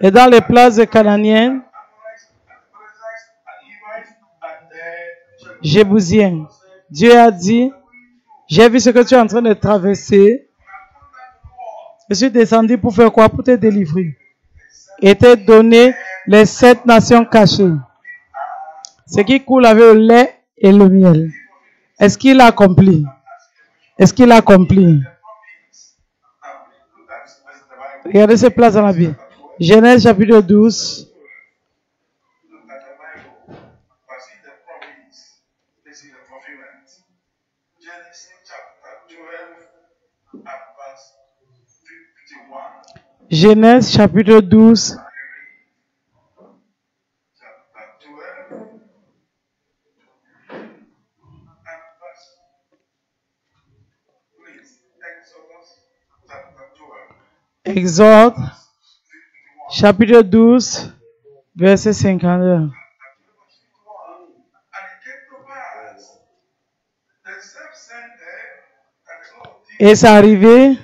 Et dans les places cananéennes, Jébusiens, Dieu a dit, j'ai vu ce que tu es en train de traverser. Je suis descendu pour faire quoi? Pour te délivrer. Et te donner les 7 nations cachées. Ce qui coule avec le lait et le miel. Est-ce qu'il a accompli? Est-ce qu'il a accompli? Regardez ces places dans la Bible. Genèse chapitre 12. Genèse chapitre 12. Exode chapitre 12, verset 51. Et c'est arrivé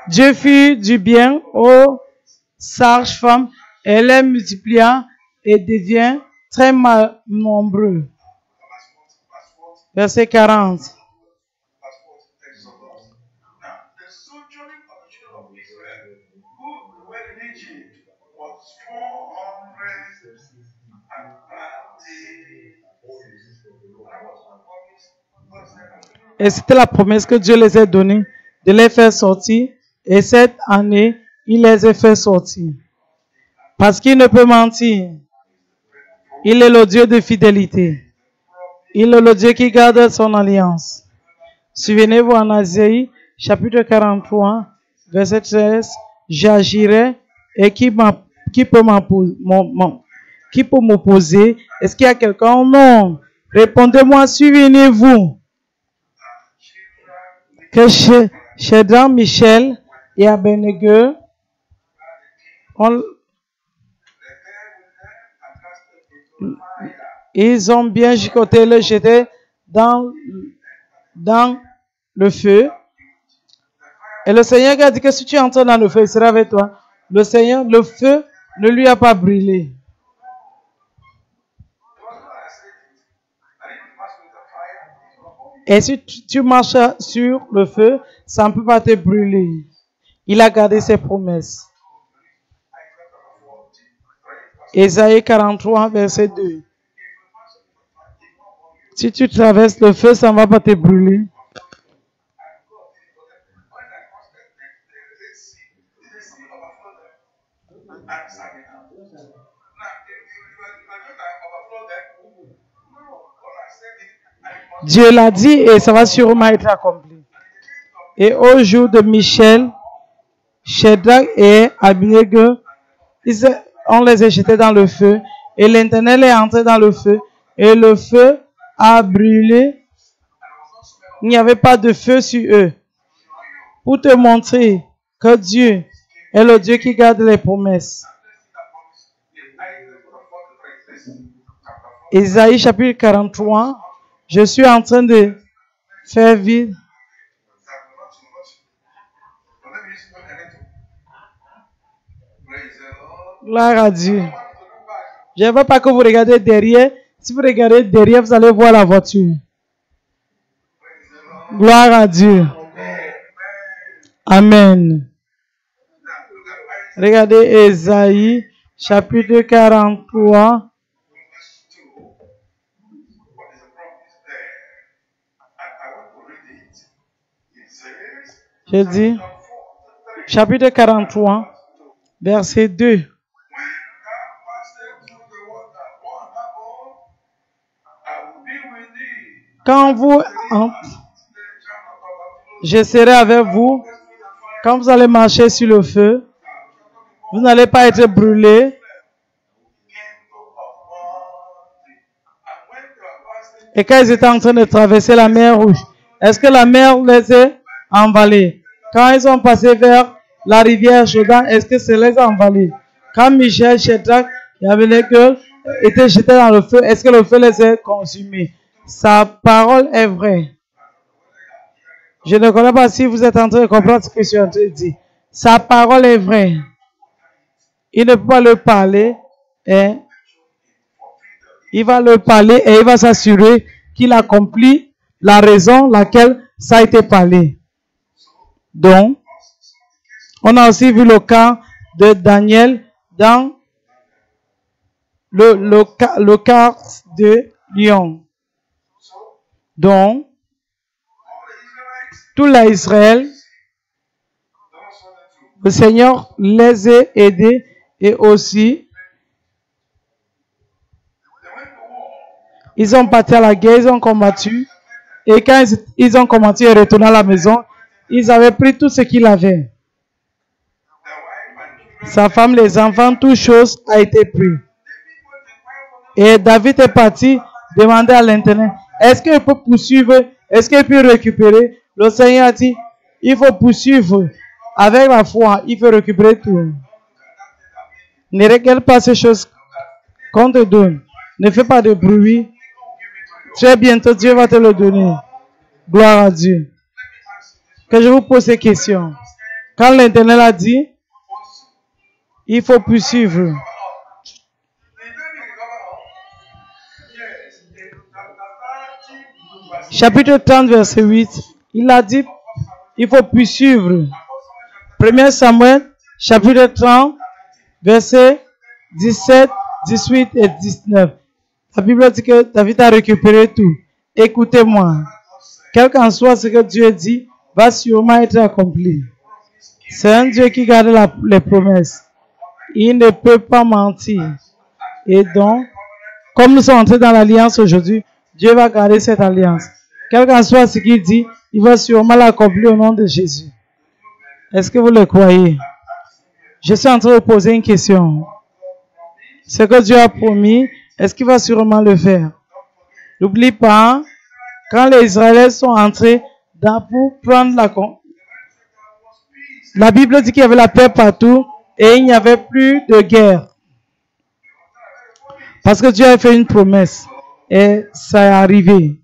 Dieu fit du bien aux sages-femmes et les multiplia et devient très nombreux. Verset 40. Et c'était la promesse que Dieu les a donnée de les faire sortir. Et cette année, il les a fait sortir. Parce qu'il ne peut mentir. Il est le Dieu de fidélité. Il est le Dieu qui garde son alliance. Souvenez-vous en Isaïe, chapitre 43, verset 13. J'agirai et qui peut m'opposer? Est-ce qu'il y a quelqu'un? Non. Répondez-moi, souvenez-vous que Shadrach, Michel et Abednego, ils ont bien chicoté, le jeté dans le feu. Et le Seigneur a dit que si tu entres dans le feu, il sera avec toi. Le Seigneur, le feu ne lui a pas brûlé. Et si tu marches sur le feu, ça ne peut pas te brûler. Il a gardé ses promesses. Ésaïe 43, verset 2. Si tu traverses le feu, ça ne va pas te brûler. Dieu l'a dit et ça va sûrement être accompli. Et au jour de Michel, Shadrach et Abednego, on les a jetés dans le feu et l'Éternel est entré dans le feu et le feu a brûlé. Il n'y avait pas de feu sur eux. Pour te montrer que Dieu est le Dieu qui garde les promesses. Ésaïe chapitre 43. Je suis en train de faire vide. Gloire à Dieu. Je ne veux pas que vous regardez derrière. Si vous regardez derrière, vous allez voir la voiture. Gloire à Dieu. Amen. Regardez Ésaïe, chapitre 43. Je dis, chapitre 43, verset 2. Quand vous je serai avec vous. Quand vous allez marcher sur le feu, vous n'allez pas être brûlés. Et quand ils étaient en train de traverser la mer Rouge, est-ce que la mer les a envalés? Quand ils ont passé vers la rivière Jordan, est-ce que ça les a envalés? Quand Michel, Shadrach et Abednego étaient jetés dans le feu, est-ce que le feu les a consumés? Sa parole est vraie. Je ne connais pas si vous êtes en train de comprendre ce que je suis en train de dire. Sa parole est vraie. Il ne peut pas le parler. Et il va le parler et il va s'assurer qu'il accomplit la raison laquelle ça a été parlé. Donc, on a aussi vu le cas de Daniel dans le cas de Lion. Donc, tout l'Israël, le Seigneur les a aidés et aussi, ils ont parti à la guerre, ils ont combattu. Et quand ils ont combattu et retourné à la maison, ils avaient pris tout ce qu'il avait. Sa femme, les enfants, toutes choses a été pris. Et David est parti demander à l'Éternel, est-ce qu'il peut poursuivre? Est-ce qu'il peut récupérer? Le Seigneur a dit, il faut poursuivre. Avec la foi, il faut récupérer tout. Ne regarde pas ces choses qu'on te donne. Ne fais pas de bruit. Très bientôt, Dieu va te le donner. Gloire à Dieu. Que je vous pose ces questions. Quand l'Éternel a dit, il faut poursuivre. Chapitre 30, verset 8, il a dit, il faut poursuivre. 1 Samuel, chapitre 30, verset 17, 18 et 19. La Bible dit que David a récupéré tout. Écoutez-moi. Quel qu'en soit ce que Dieu dit, va sûrement être accompli. C'est un Dieu qui garde les promesses. Il ne peut pas mentir. Et donc, comme nous sommes entrés dans l'alliance aujourd'hui, Dieu va garder cette alliance. Quel qu'en soit ce qu'il dit, il va sûrement l'accomplir au nom de Jésus. Est-ce que vous le croyez? Je suis en train de poser une question. Ce que Dieu a promis, est-ce qu'il va sûrement le faire? N'oublie pas, quand les Israéliens sont entrés pour prendre La Bible dit qu'il y avait la paix partout et il n'y avait plus de guerre. Parce que Dieu a fait une promesse et ça est arrivé.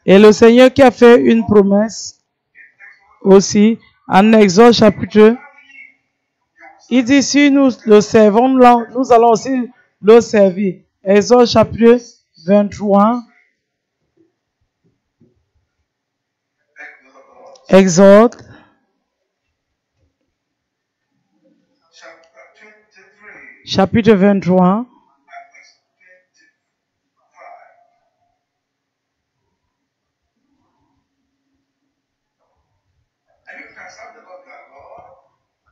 Et le Seigneur qui a fait une promesse aussi, en Exode chapitre, il dit si nous le servons, nous allons aussi le servir. Exode chapitre 23. Exode chapitre 23.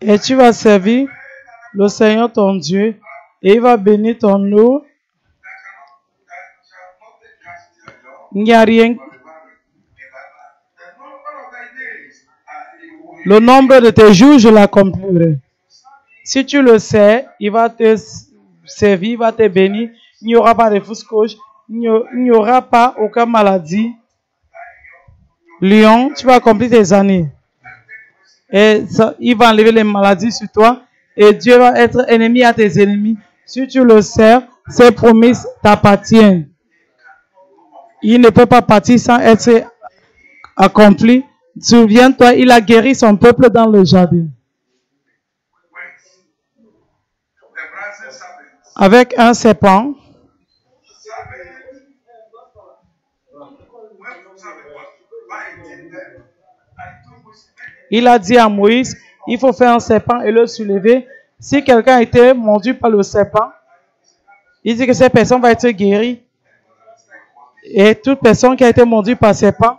Et tu vas servir le Seigneur ton Dieu et il va bénir ton eau. Il n'y a rien. Le nombre de tes jours, je l'accomplirai. Si tu le sais, il va te servir, il va te bénir. Il n'y aura pas de fausse couche. Il n'y aura pas aucune maladie. Lion, tu vas accomplir tes années. Et ça, il va enlever les maladies sur toi. Et Dieu va être ennemi à tes ennemis. Si tu le sers, ces promesses t'appartiennent. Il ne peut pas partir sans être accompli. Souviens-toi, il a guéri son peuple dans le jardin. Avec un serpent. Il a dit à Moïse, il faut faire un serpent et le soulever. Si quelqu'un a été mordu par le serpent, il dit que cette personne va être guérie. Et toute personne qui a été mordue par serpent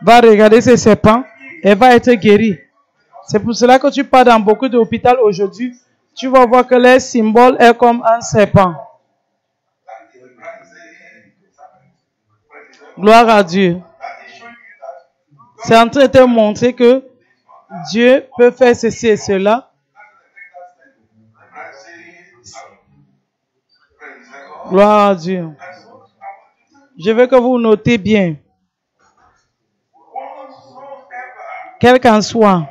va regarder ce serpent et va être guérie. C'est pour cela que tu pars dans beaucoup d'hôpitaux aujourd'hui. Tu vas voir que les symboles est comme un serpent. Gloire à Dieu. C'est en train de te montrer que Dieu peut faire ceci et cela. Gloire à Dieu. Je veux que vous notez bien. Quel qu'en soit,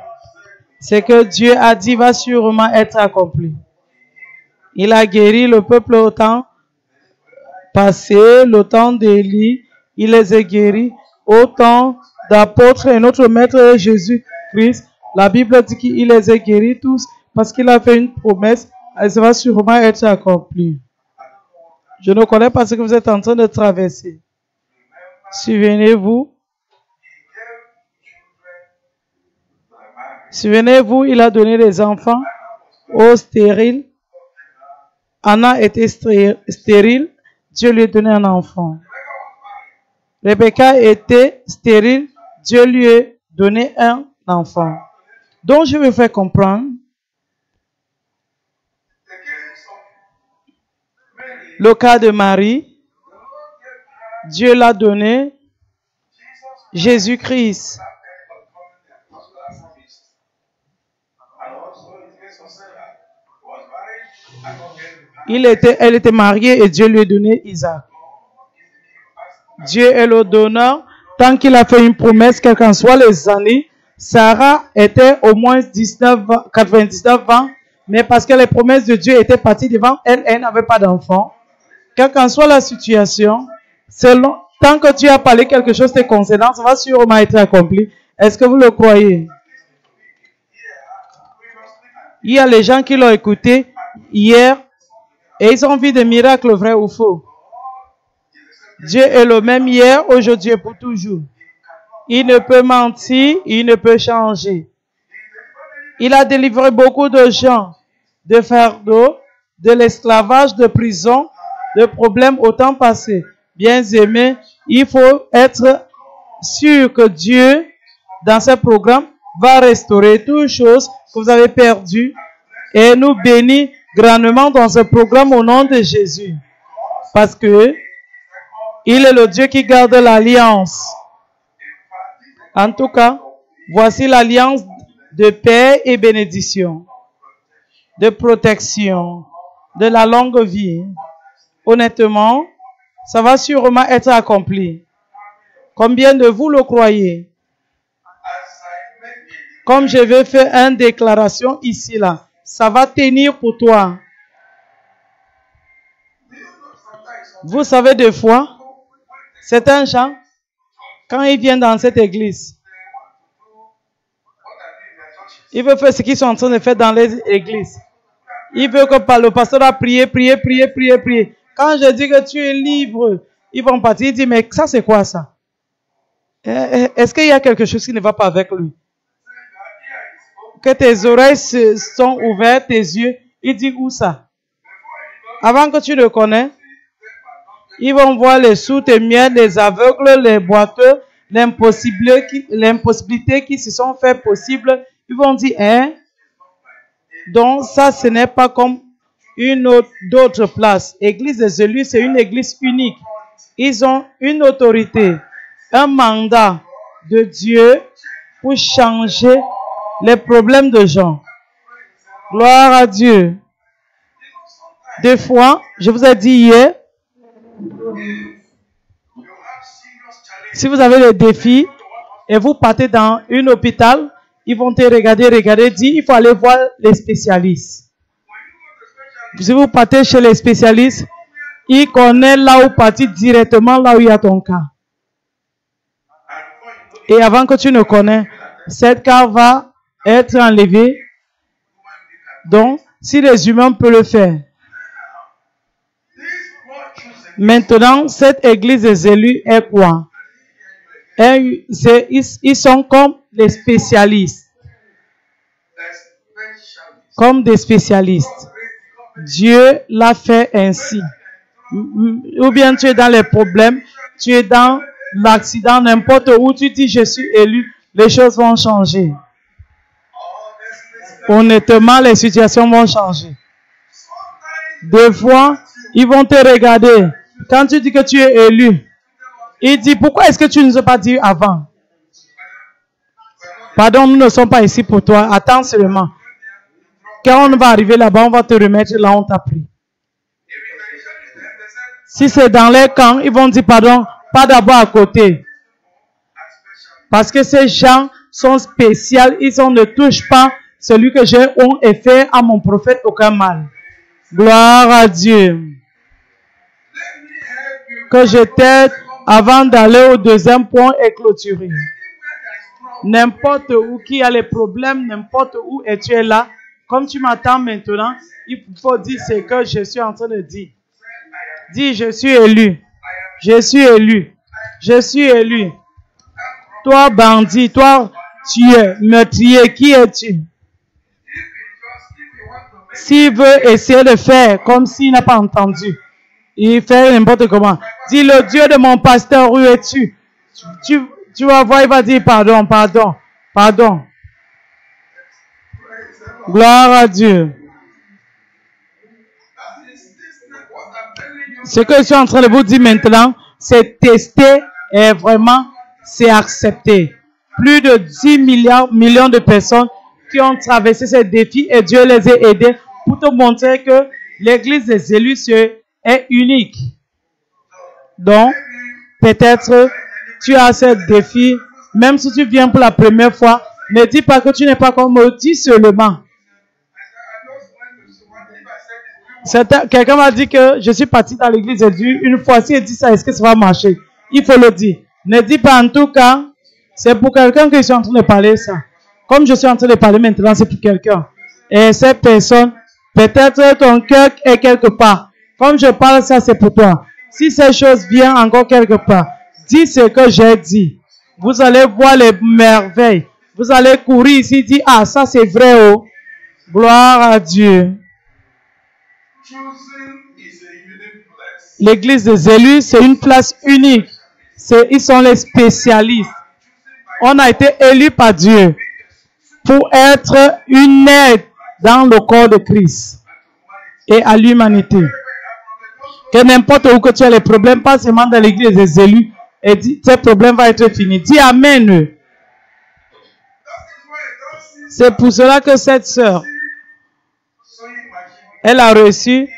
c'est que Dieu a dit va sûrement être accompli. Il a guéri le peuple au temps passé, le temps d'Élie. Il les a guéris au temps d'apôtres et notre maître Jésus-Christ. La Bible dit qu'il les a guéris tous parce qu'il a fait une promesse. Elle va sûrement être accomplie. Je ne connais pas ce que vous êtes en train de traverser. Souvenez-vous, il a donné des enfants aux stériles. Anna était stérile, Dieu lui a donné un enfant. Rebecca était stérile, Dieu lui a donné un enfant. Donc je vais vous faire comprendre. Le cas de Marie, Dieu l'a donné, Jésus-Christ. Elle était mariée et Dieu lui a donné Isaac. Dieu est le donneur. Tant qu'il a fait une promesse, quelles qu'en soient les années, Sarah était au moins 99 ans, mais parce que les promesses de Dieu étaient parties devant elle, elle n'avait pas d'enfant. Quelle qu'en soit la situation, tant que Dieu a parlé quelque chose de concernant, ça va sûrement être accompli. Est-ce que vous le croyez? Il y a les gens qui l'ont écouté hier et ils ont vu des miracles vrais ou faux. Dieu est le même hier, aujourd'hui et pour toujours. Il ne peut mentir, il ne peut changer. Il a délivré beaucoup de gens de fardeaux, de l'esclavage, de prison, de problèmes au temps passé. Bien-aimés, il faut être sûr que Dieu, dans ce programme, va restaurer toutes choses que vous avez perdues et nous bénir grandement dans ce programme au nom de Jésus. Parce que il est le Dieu qui garde l'alliance. En tout cas, voici l'alliance de paix et bénédiction, de protection, de la longue vie. Honnêtement, ça va sûrement être accompli. Combien de vous le croyez? Comme je vais faire une déclaration ici, là, ça va tenir pour toi. Vous savez, des fois, certains gens, quand ils viennent dans cette église, ils veulent faire ce qu'ils sont en train de faire dans les églises. Ils veulent que le pasteur a prié. Quand je dis que tu es libre, ils vont partir. Ils disent, mais ça c'est quoi ça? Est-ce qu'il y a quelque chose qui ne va pas avec lui? Que tes oreilles sont ouvertes, tes yeux. Il dit où ça? Avant que tu le connais, ils vont voir les sourds, les muets, les aveugles, les boiteux, l'impossibilité qui se sont fait possible. Ils vont dire, hein? Donc ça, ce n'est pas comme d'autres places. Église des élus, c'est une église unique. Ils ont une autorité, un mandat de Dieu pour changer les problèmes de gens. Gloire à Dieu. Des fois, je vous ai dit hier, si vous avez des défis et vous partez dans un hôpital, ils vont te regarder, dire, il faut aller voir les spécialistes. Si vous partez chez les spécialistes, ils connaissent là où partir directement, là où il y a ton cas. Et avant que tu ne connais, cette cas va être enlevée. Donc, si les humains peuvent le faire. Maintenant, cette église des élus est quoi? Ils sont comme les spécialistes. Comme des spécialistes. Dieu l'a fait ainsi. Ou bien tu es dans les problèmes, tu es dans l'accident, n'importe où, tu dis je suis élu, les choses vont changer. Honnêtement, les situations vont changer. Des fois, ils vont te regarder. Quand tu dis que tu es élu, il dit, pourquoi est-ce que tu ne nous as pas dit avant? Pardon, nous ne sommes pas ici pour toi. Attends seulement. Quand on va arriver là-bas, on va te remettre là où on t'a pris. Si c'est dans les camps, ils vont dire, pardon, pas d'abord à côté. Parce que ces gens sont spéciaux. Ils ne touchent pas celui que j'ai et fait à mon prophète aucun mal. Gloire à Dieu. Que je t'aide avant d'aller au deuxième point et clôturer. N'importe où qui a les problèmes, n'importe où et tu es là, comme tu m'attends maintenant, il faut dire ce que je suis en train de dire. Dis, je suis élu. Je suis élu. Je suis élu. Toi, bandit, toi, tu es meurtrier, qui es-tu? S'il veut essayer de faire comme s'il n'a pas entendu, il fait n'importe comment. Dis, le Dieu de mon pasteur, où es-tu? Tu vas voir, il va dire pardon, pardon, pardon. Gloire à Dieu. Ce que je suis en train de vous dire maintenant, c'est tester et vraiment, c'est accepter. Plus de 10 millions de personnes qui ont traversé ces défis et Dieu les a aidés pour te montrer que l'église des élus est unique. Donc, peut-être tu as ce défi, même si tu viens pour la première fois, ne dis pas que tu n'es pas comme eux, dis seulement. Quelqu'un m'a dit que je suis parti dans l'église de Dieu une fois. Si il dit ça, est-ce que ça va marcher? Il faut le dire. Ne dis pas en tout cas, c'est pour quelqu'un que je suis en train de parler ça. Comme je suis en train de parler maintenant, c'est pour quelqu'un. Et cette personne, peut-être ton cœur est quelque part. Comme je parle ça, c'est pour toi. Si ces choses viennent encore quelque part, dis ce que j'ai dit. Vous allez voir les merveilles. Vous allez courir ici, dire, ah, ça c'est vrai, oh. Gloire à Dieu. L'église des élus, c'est une place unique. Ils sont les spécialistes. On a été élus par Dieu pour être une aide dans le corps de Christ et à l'humanité. Que n'importe où que tu as les problèmes, pas seulement dans l'église des élus, et dis, ces problèmes vont être finis. Dis Amen. C'est pour cela que cette sœur, elle a reçu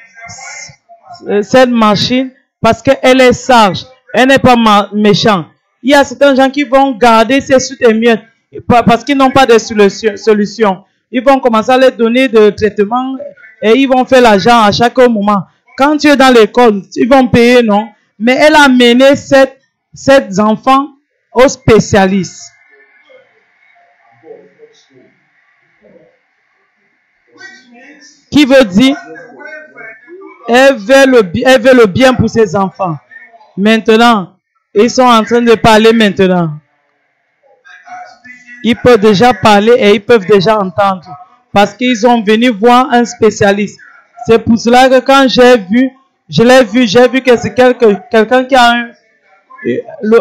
cette machine parce qu'elle est sage. Elle n'est pas méchante. Il y a certains gens qui vont garder ces soutes et miettes. parce qu'ils n'ont pas de solution. Ils vont commencer à leur donner des traitements et ils vont faire l'argent à chaque moment. Quand tu es dans l'école, ils vont payer, non? Mais elle a mené sept enfants aux spécialistes. Qui veut dire, elle veut le bien pour ses enfants. Maintenant, ils sont en train de parler maintenant. Ils peuvent déjà parler et ils peuvent déjà entendre. Parce qu'ils sont venus voir un spécialiste. C'est pour cela que quand j'ai vu que c'est quelqu'un qui a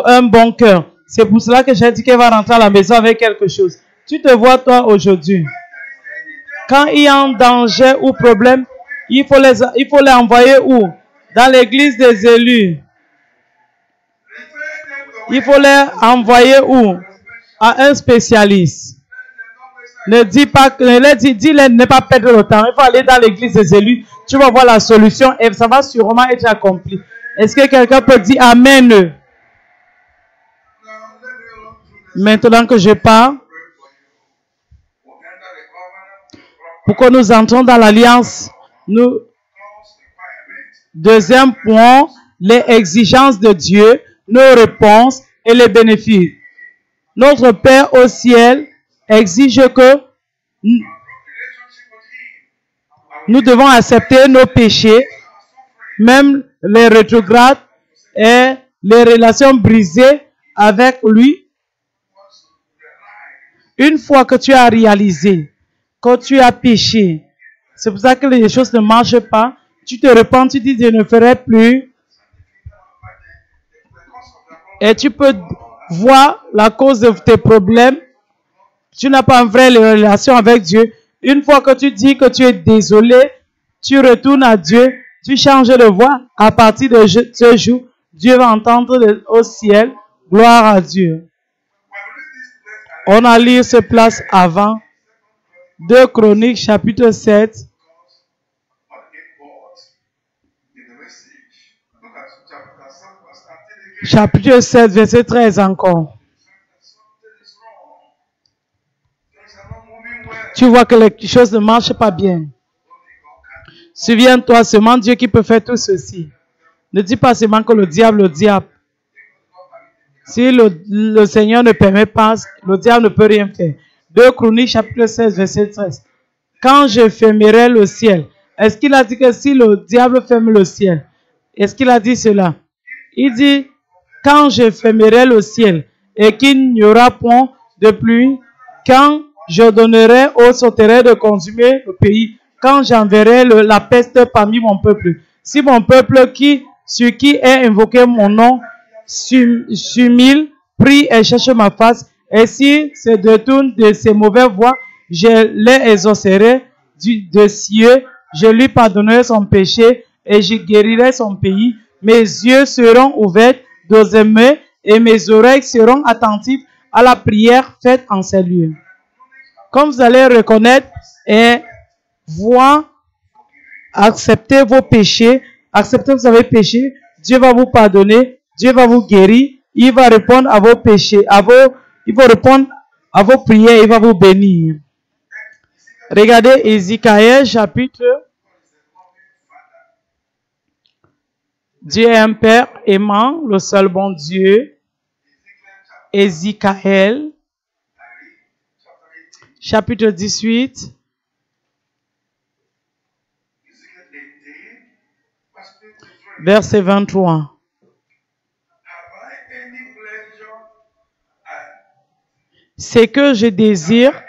un bon cœur. C'est pour cela que j'ai dit qu'elle va rentrer à la maison avec quelque chose. Tu te vois toi aujourd'hui. Quand il y a un danger ou problème, il faut les envoyer où? Dans l'église des élus. Il faut les envoyer où? À un spécialiste. Ne dis pas, dis-les ne pas perdre le temps. Il faut aller dans l'église des élus. Tu vas voir la solution et ça va sûrement être accompli. Est-ce que quelqu'un peut dire Amen? Maintenant que je parle, pour que nous entrons dans l'alliance, deuxième point, les exigences de Dieu, nos réponses et les bénéfices. Notre Père au ciel exige que nous devons accepter nos péchés, même les rétrogrades et les relations brisées avec lui. Une fois que tu as réalisé que tu as péché, c'est pour ça que les choses ne marchent pas, tu te repens, tu dis je ne ferai plus. Et tu peux voir la cause de tes problèmes. Tu n'as pas une vraie relation avec Dieu. Une fois que tu dis que tu es désolé, tu retournes à Dieu, tu changes de voix. À partir de ce jour, Dieu va entendre au ciel. Gloire à Dieu. On a lu ce place avant. 2 Chroniques, chapitre 7. Chapitre 7, verset 13 encore. Tu vois que les choses ne marchent pas bien. Souviens-toi, seulement Dieu qui peut faire tout ceci. Ne dis pas seulement que le diable. Si le Seigneur ne permet pas, le diable ne peut rien faire. 2 Chroniques, chapitre 16, verset 13. Quand je fermerai le ciel. Est-ce qu'il a dit que si le diable ferme le ciel? Est-ce qu'il a dit cela? Il dit, quand je fermerai le ciel et qu'il n'y aura point de pluie, quand je donnerai aux sauterelles de consumer le pays, quand j'enverrai la peste parmi mon peuple. Si mon peuple sur qui est invoqué mon nom, s'humilie, prie et cherche ma face, et s'il se détourne de ses mauvaises voies, je les exaucerai de cieux, je lui pardonnerai son péché et je guérirai son pays. Mes yeux seront ouverts d'osemer et mes oreilles seront attentives à la prière faite en ces lieux. Comme vous allez reconnaître et voir, accepter vos péchés, accepter que vous avez péché, Dieu va vous pardonner, Dieu va vous guérir, il va répondre à vos péchés, il va répondre à vos prières, il va vous bénir. Regardez Ézéchiel chapitre. Dieu est un Père aimant, le seul bon Dieu. Ézéchiel chapitre 18. Verset 23. C'est que je désire.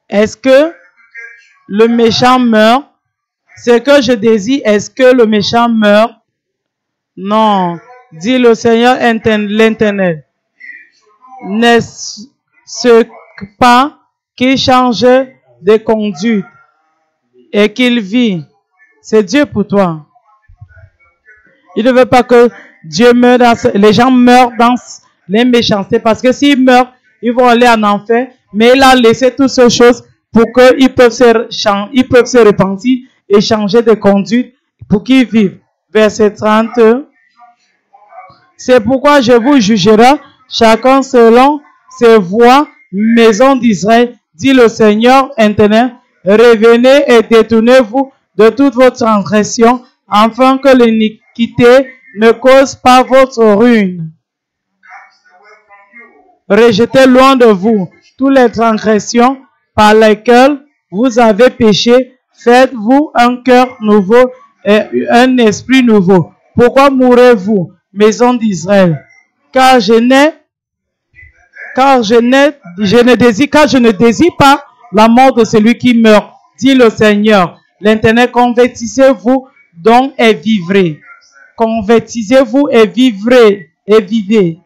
Est-ce que le méchant meurt? C'est que je désire. Est-ce que le méchant meurt? Non. Dit le Seigneur l'Éternel. N'est-ce pas qu'il change de conduite et qu'il vit? C'est Dieu pour toi. Il ne veut pas que Dieu meure les gens meurent dans les méchancetés, parce que s'ils meurent, ils vont aller en enfer, mais il a laissé toutes ces choses pour qu'ils peuvent se repentir et changer de conduite pour qu'ils vivent. Verset 30. C'est pourquoi je vous jugerai chacun selon ces voix, maison d'Israël, dit le Seigneur éternel, revenez et détournez-vous de toutes vos transgressions, afin que l'iniquité ne cause pas votre ruine. Rejetez loin de vous toutes les transgressions par lesquelles vous avez péché. Faites-vous un cœur nouveau et un esprit nouveau. Pourquoi mourrez-vous, maison d'Israël? Car je ne désire pas la mort de celui qui meurt, dit le Seigneur. L'Éternel, convertissez-vous donc et vivrez. Convertissez-vous et vivrez et vivez.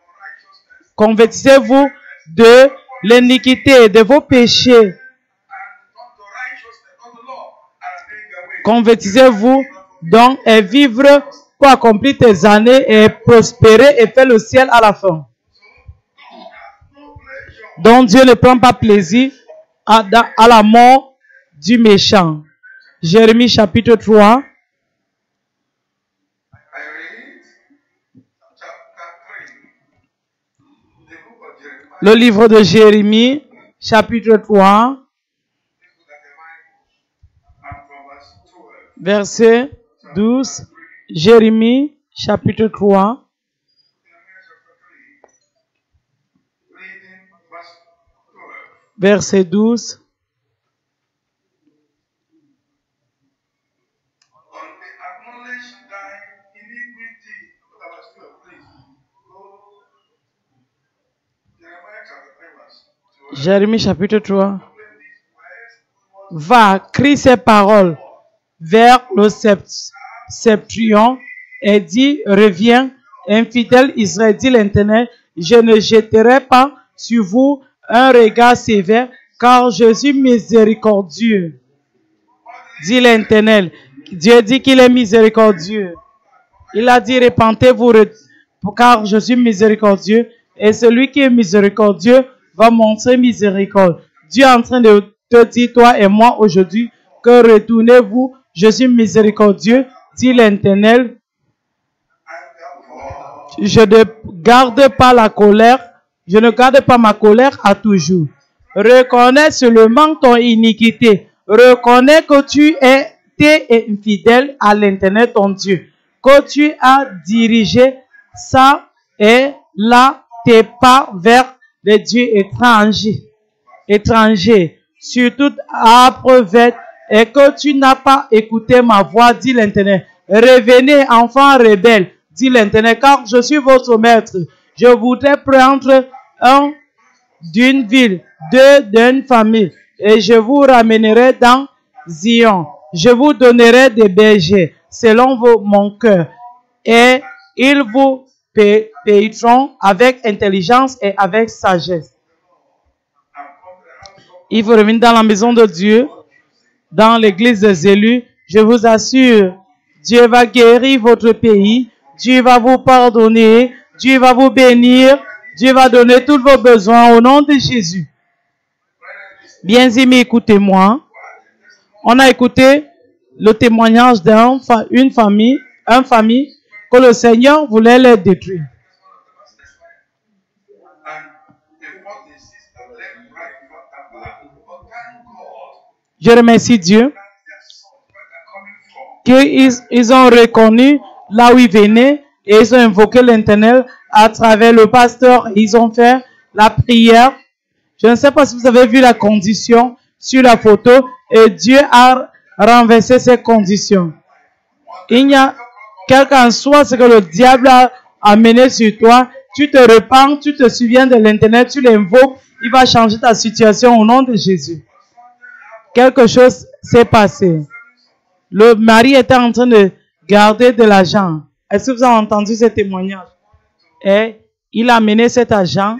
Convertissez-vous de l'iniquité, de vos péchés. Convertissez-vous donc et vivre pour accomplir tes années et prospérer et faire le ciel à la fin. Donc Dieu ne prend pas plaisir à la mort du méchant. Jérémie chapitre 3. Le livre de Jérémie chapitre 3. Verset 12. Jérémie chapitre 3. Verset 12. Jérémie chapitre 3. Va, crie ces paroles vers le septentrion et dit, reviens, infidèle Israël, dit l'Éternel, je ne jetterai pas sur vous un regard sévère, car je suis miséricordieux, dit l'Éternel. Dieu dit qu'il est miséricordieux. Il a dit, repentez-vous, car je suis miséricordieux, et celui qui est miséricordieux va montrer miséricorde. Dieu est en train de te dire, toi et moi, aujourd'hui, que retournez-vous, je suis miséricordieux, dit l'Éternel. Je ne garde pas la colère, je ne garde pas ma colère à toujours. Reconnais seulement ton iniquité. Reconnais que tu es infidèle à l'Éternel ton Dieu. Que tu as dirigé ça et là tes pas vers les dieux étrangers, sur toute âpre vête, et que tu n'as pas écouté ma voix, dit l'Éternel. Revenez, enfants rebelles, dit l'Éternel, car je suis votre maître. Je voudrais prendre un d'une ville, deux d'une famille, et je vous ramènerai dans Zion. Je vous donnerai des bergers selon mon cœur, et ils vous paieront avec intelligence et avec sagesse. Il faut revenir dans la maison de Dieu, dans l'église des élus. Je vous assure, Dieu va guérir votre pays, Dieu va vous pardonner, Dieu va vous bénir, Dieu va donner tous vos besoins au nom de Jésus. Bien-aimés, écoutez-moi. On a écouté le témoignage d'une famille, que le Seigneur voulait les détruire. Je remercie Dieu qu'ils ont reconnu là où ils venaient et ils ont invoqué l'Éternel à travers le pasteur. Ils ont fait la prière. Je ne sais pas si vous avez vu la condition sur la photo et Dieu a renversé ces conditions. Il y a quel qu'en soit ce que le diable a amené sur toi, tu te repens, tu te souviens de l'Éternel, tu l'invoques, il va changer ta situation au nom de Jésus. Quelque chose s'est passé. Le mari était en train de garder de l'argent. Est-ce que vous avez entendu ce témoignage? Et il a amené cet argent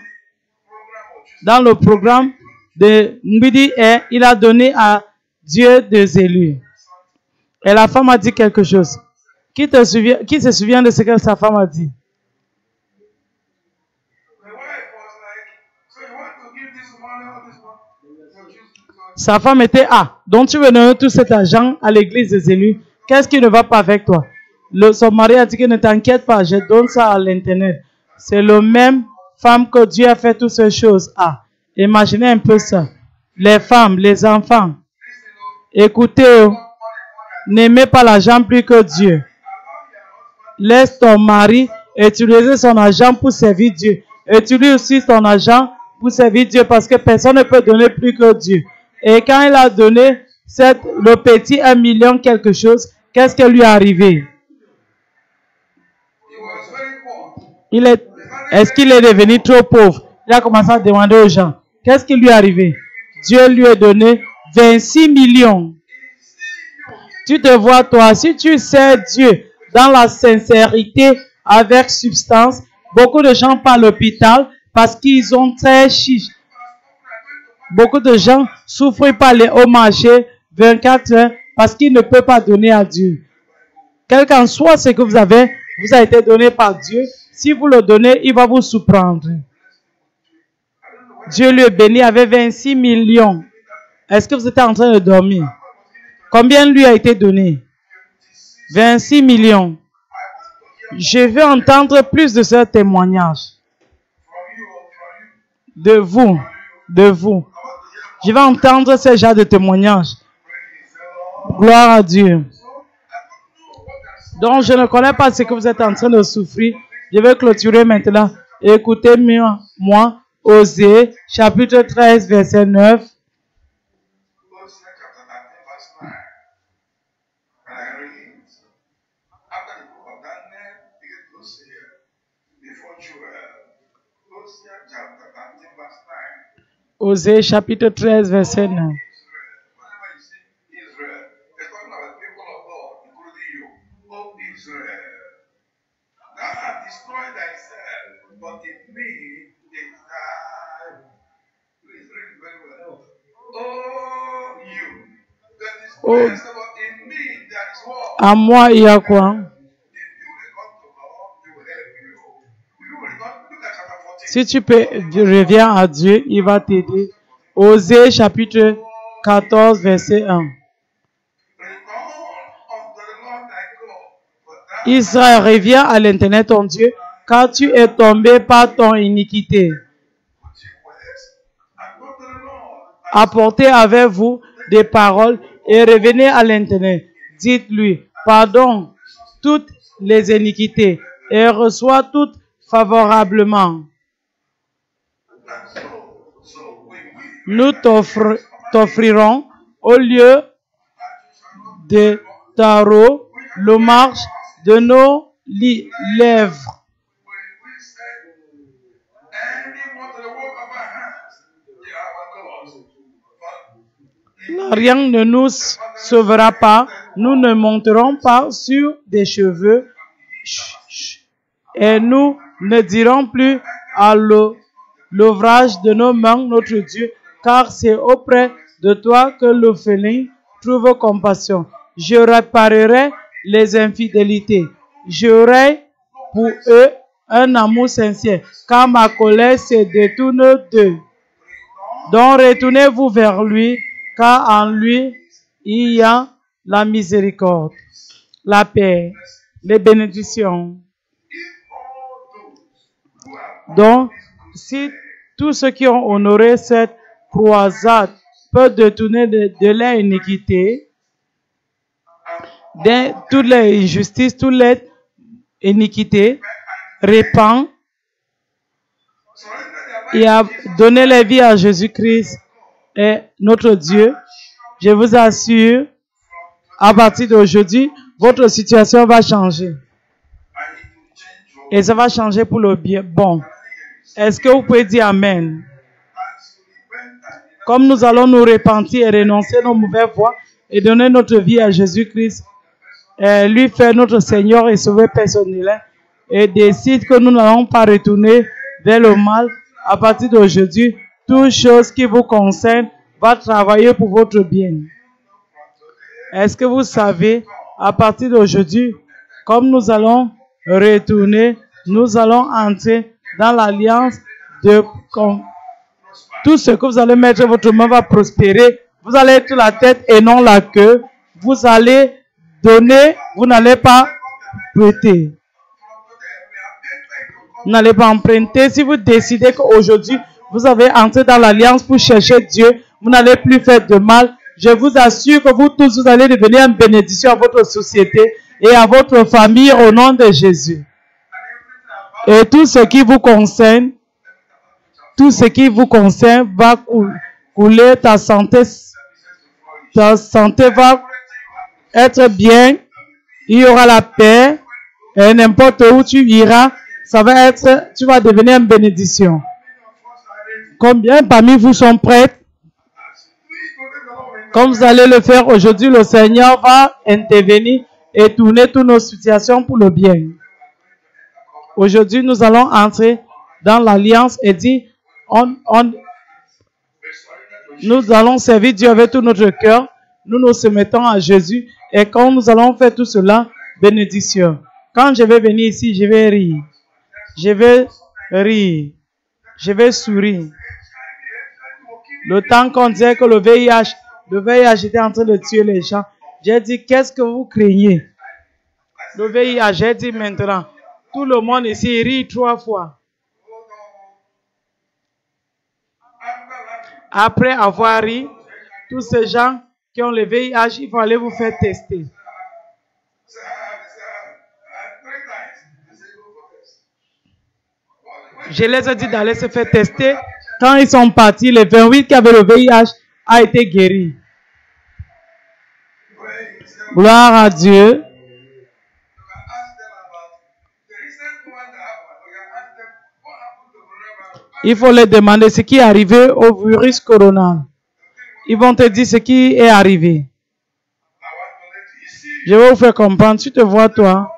dans le programme de Mbidi et il a donné à Dieu des élus. Et la femme a dit quelque chose. Qui se souvient de ce que sa femme a dit? Sa femme était, donc tu veux donner tout cet argent à l'église des élus. Qu'est-ce qui ne va pas avec toi? Son mari a dit que ne t'inquiète pas, je donne ça à l'Éternel. C'est le même femmes que Dieu a fait toutes ces choses. Ah, imaginez un peu ça. Les femmes, les enfants. Écoutez, n'aimez pas l'argent plus que Dieu. Laisse ton mari utiliser son argent pour servir Dieu. Utilise aussi ton argent pour servir Dieu parce que personne ne peut donner plus que Dieu. Et quand il a donné le petit 1 million quelque chose, qu'est-ce qui lui est arrivé? Est-ce qu'il est devenu trop pauvre? Il a commencé à demander aux gens. Qu'est-ce qui lui est arrivé? Dieu lui a donné 26 millions. Tu te vois, toi, si tu sers Dieu dans la sincérité avec substance, beaucoup de gens partent à l'hôpital parce qu'ils ont très chiche. Beaucoup de gens souffrent par les hauts marchés 24 heures parce qu'ils ne peuvent pas donner à Dieu. Quel qu'en soit ce que vous avez, vous a été donné par Dieu. Si vous le donnez, il va vous surprendre. Dieu lui est béni avec 26 millions. Est-ce que vous êtes en train de dormir? Combien lui a été donné? 26 millions. Je veux entendre plus de ce témoignage. De vous. Je vais entendre ce genre de témoignage. Gloire à Dieu. Donc, je ne connais pas ce que vous êtes en train de souffrir. Je vais clôturer maintenant. Écoutez-moi, Osée, chapitre 13, verset 9. Osée, chapitre 13, verset 9. Oh, à moi, il y a quoi? Si tu peux, reviens à Dieu, il va t'aider. Osée, chapitre 14, verset 1. Israël, reviens à l'Éternel ton Dieu, car tu es tombé par ton iniquité. Apportez avec vous des paroles et revenez à l'Éternel. Dites-lui, pardonne toutes les iniquités et reçois toutes favorablement. Nous t'offrirons au lieu de tarot le marche de nos lèvres. Rien ne nous sauvera pas. Nous ne monterons pas sur des cheveux et nous ne dirons plus à l'ouvrage de nos mains notre Dieu, car c'est auprès de toi que l'orphelin trouve compassion. Je réparerai les infidélités. J'aurai pour eux un amour sincère, car ma colère se détourne d'eux. Donc retournez-vous vers lui, car en lui il y a la miséricorde, la paix, les bénédictions. Donc, si tous ceux qui ont honoré cette croisade peuvent détourner de leur iniquité, de toutes les injustices, toutes les iniquités, répand et à donner la vie à Jésus-Christ et notre Dieu, je vous assure, à partir d'aujourd'hui, votre situation va changer. Et ça va changer pour le bien. Bon. Est-ce que vous pouvez dire Amen? Comme nous allons nous repentir et renoncer nos mauvaises voies et donner notre vie à Jésus-Christ, lui faire notre Seigneur et Sauveur personnel, et décide que nous n'allons pas retourner vers le mal, à partir d'aujourd'hui, toute chose qui vous concerne va travailler pour votre bien. Est-ce que vous savez, à partir d'aujourd'hui, comme nous allons retourner, nous allons entrer dans l'alliance de tout ce que vous allez mettre votre main va prospérer. Vous allez être la tête et non la queue. Vous allez donner, vous n'allez pas prêter. Vous n'allez pas emprunter. Si vous décidez qu'aujourd'hui, vous avez entré dans l'alliance pour chercher Dieu, vous n'allez plus faire de mal. Je vous assure que vous tous, vous allez devenir une bénédiction à votre société et à votre famille au nom de Jésus. Et tout ce qui vous concerne, va couler, ta santé va être bien, il y aura la paix, et n'importe où tu iras, tu vas devenir une bénédiction. Combien parmi vous sont prêts? Comme vous allez le faire aujourd'hui, le Seigneur va intervenir et tourner toutes nos situations pour le bien. Aujourd'hui, nous allons entrer dans l'alliance et dire, nous allons servir Dieu avec tout notre cœur. Nous nous soumettons à Jésus. Et quand nous allons faire tout cela, bénédiction. Quand je vais venir ici, je vais rire. Je vais rire. Je vais sourire. Le temps qu'on disait que le VIH était en train de tuer les gens, j'ai dit, qu'est-ce que vous craignez? Le VIH, j'ai dit maintenant, tout le monde ici rit 3 fois. Après avoir ri, tous ces gens qui ont le VIH, il faut aller vous faire tester. Je les ai dit d'aller se faire tester. Quand ils sont partis, les 28 qui avaient le VIH a été guéri. Gloire à Dieu. Il faut leur demander ce qui est arrivé au virus corona. Ils vont te dire ce qui est arrivé. Je vais vous faire comprendre. Tu te vois, toi,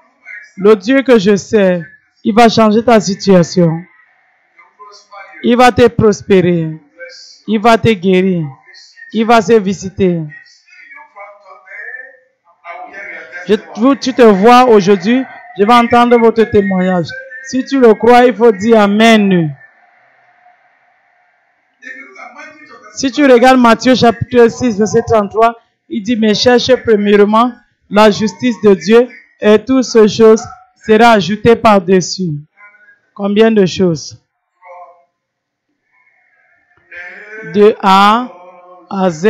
le Dieu que je sais, il va changer ta situation. Il va te prospérer. Il va te guérir. Il va se visiter. Tu te vois aujourd'hui, je vais entendre votre témoignage. Si tu le crois, il faut dire Amen. Si tu regardes Matthieu chapitre 6, verset 33, il dit, mais cherchez premièrement la justice de Dieu et toutes ces choses seront ajoutées par-dessus. Combien de choses? De A à Z.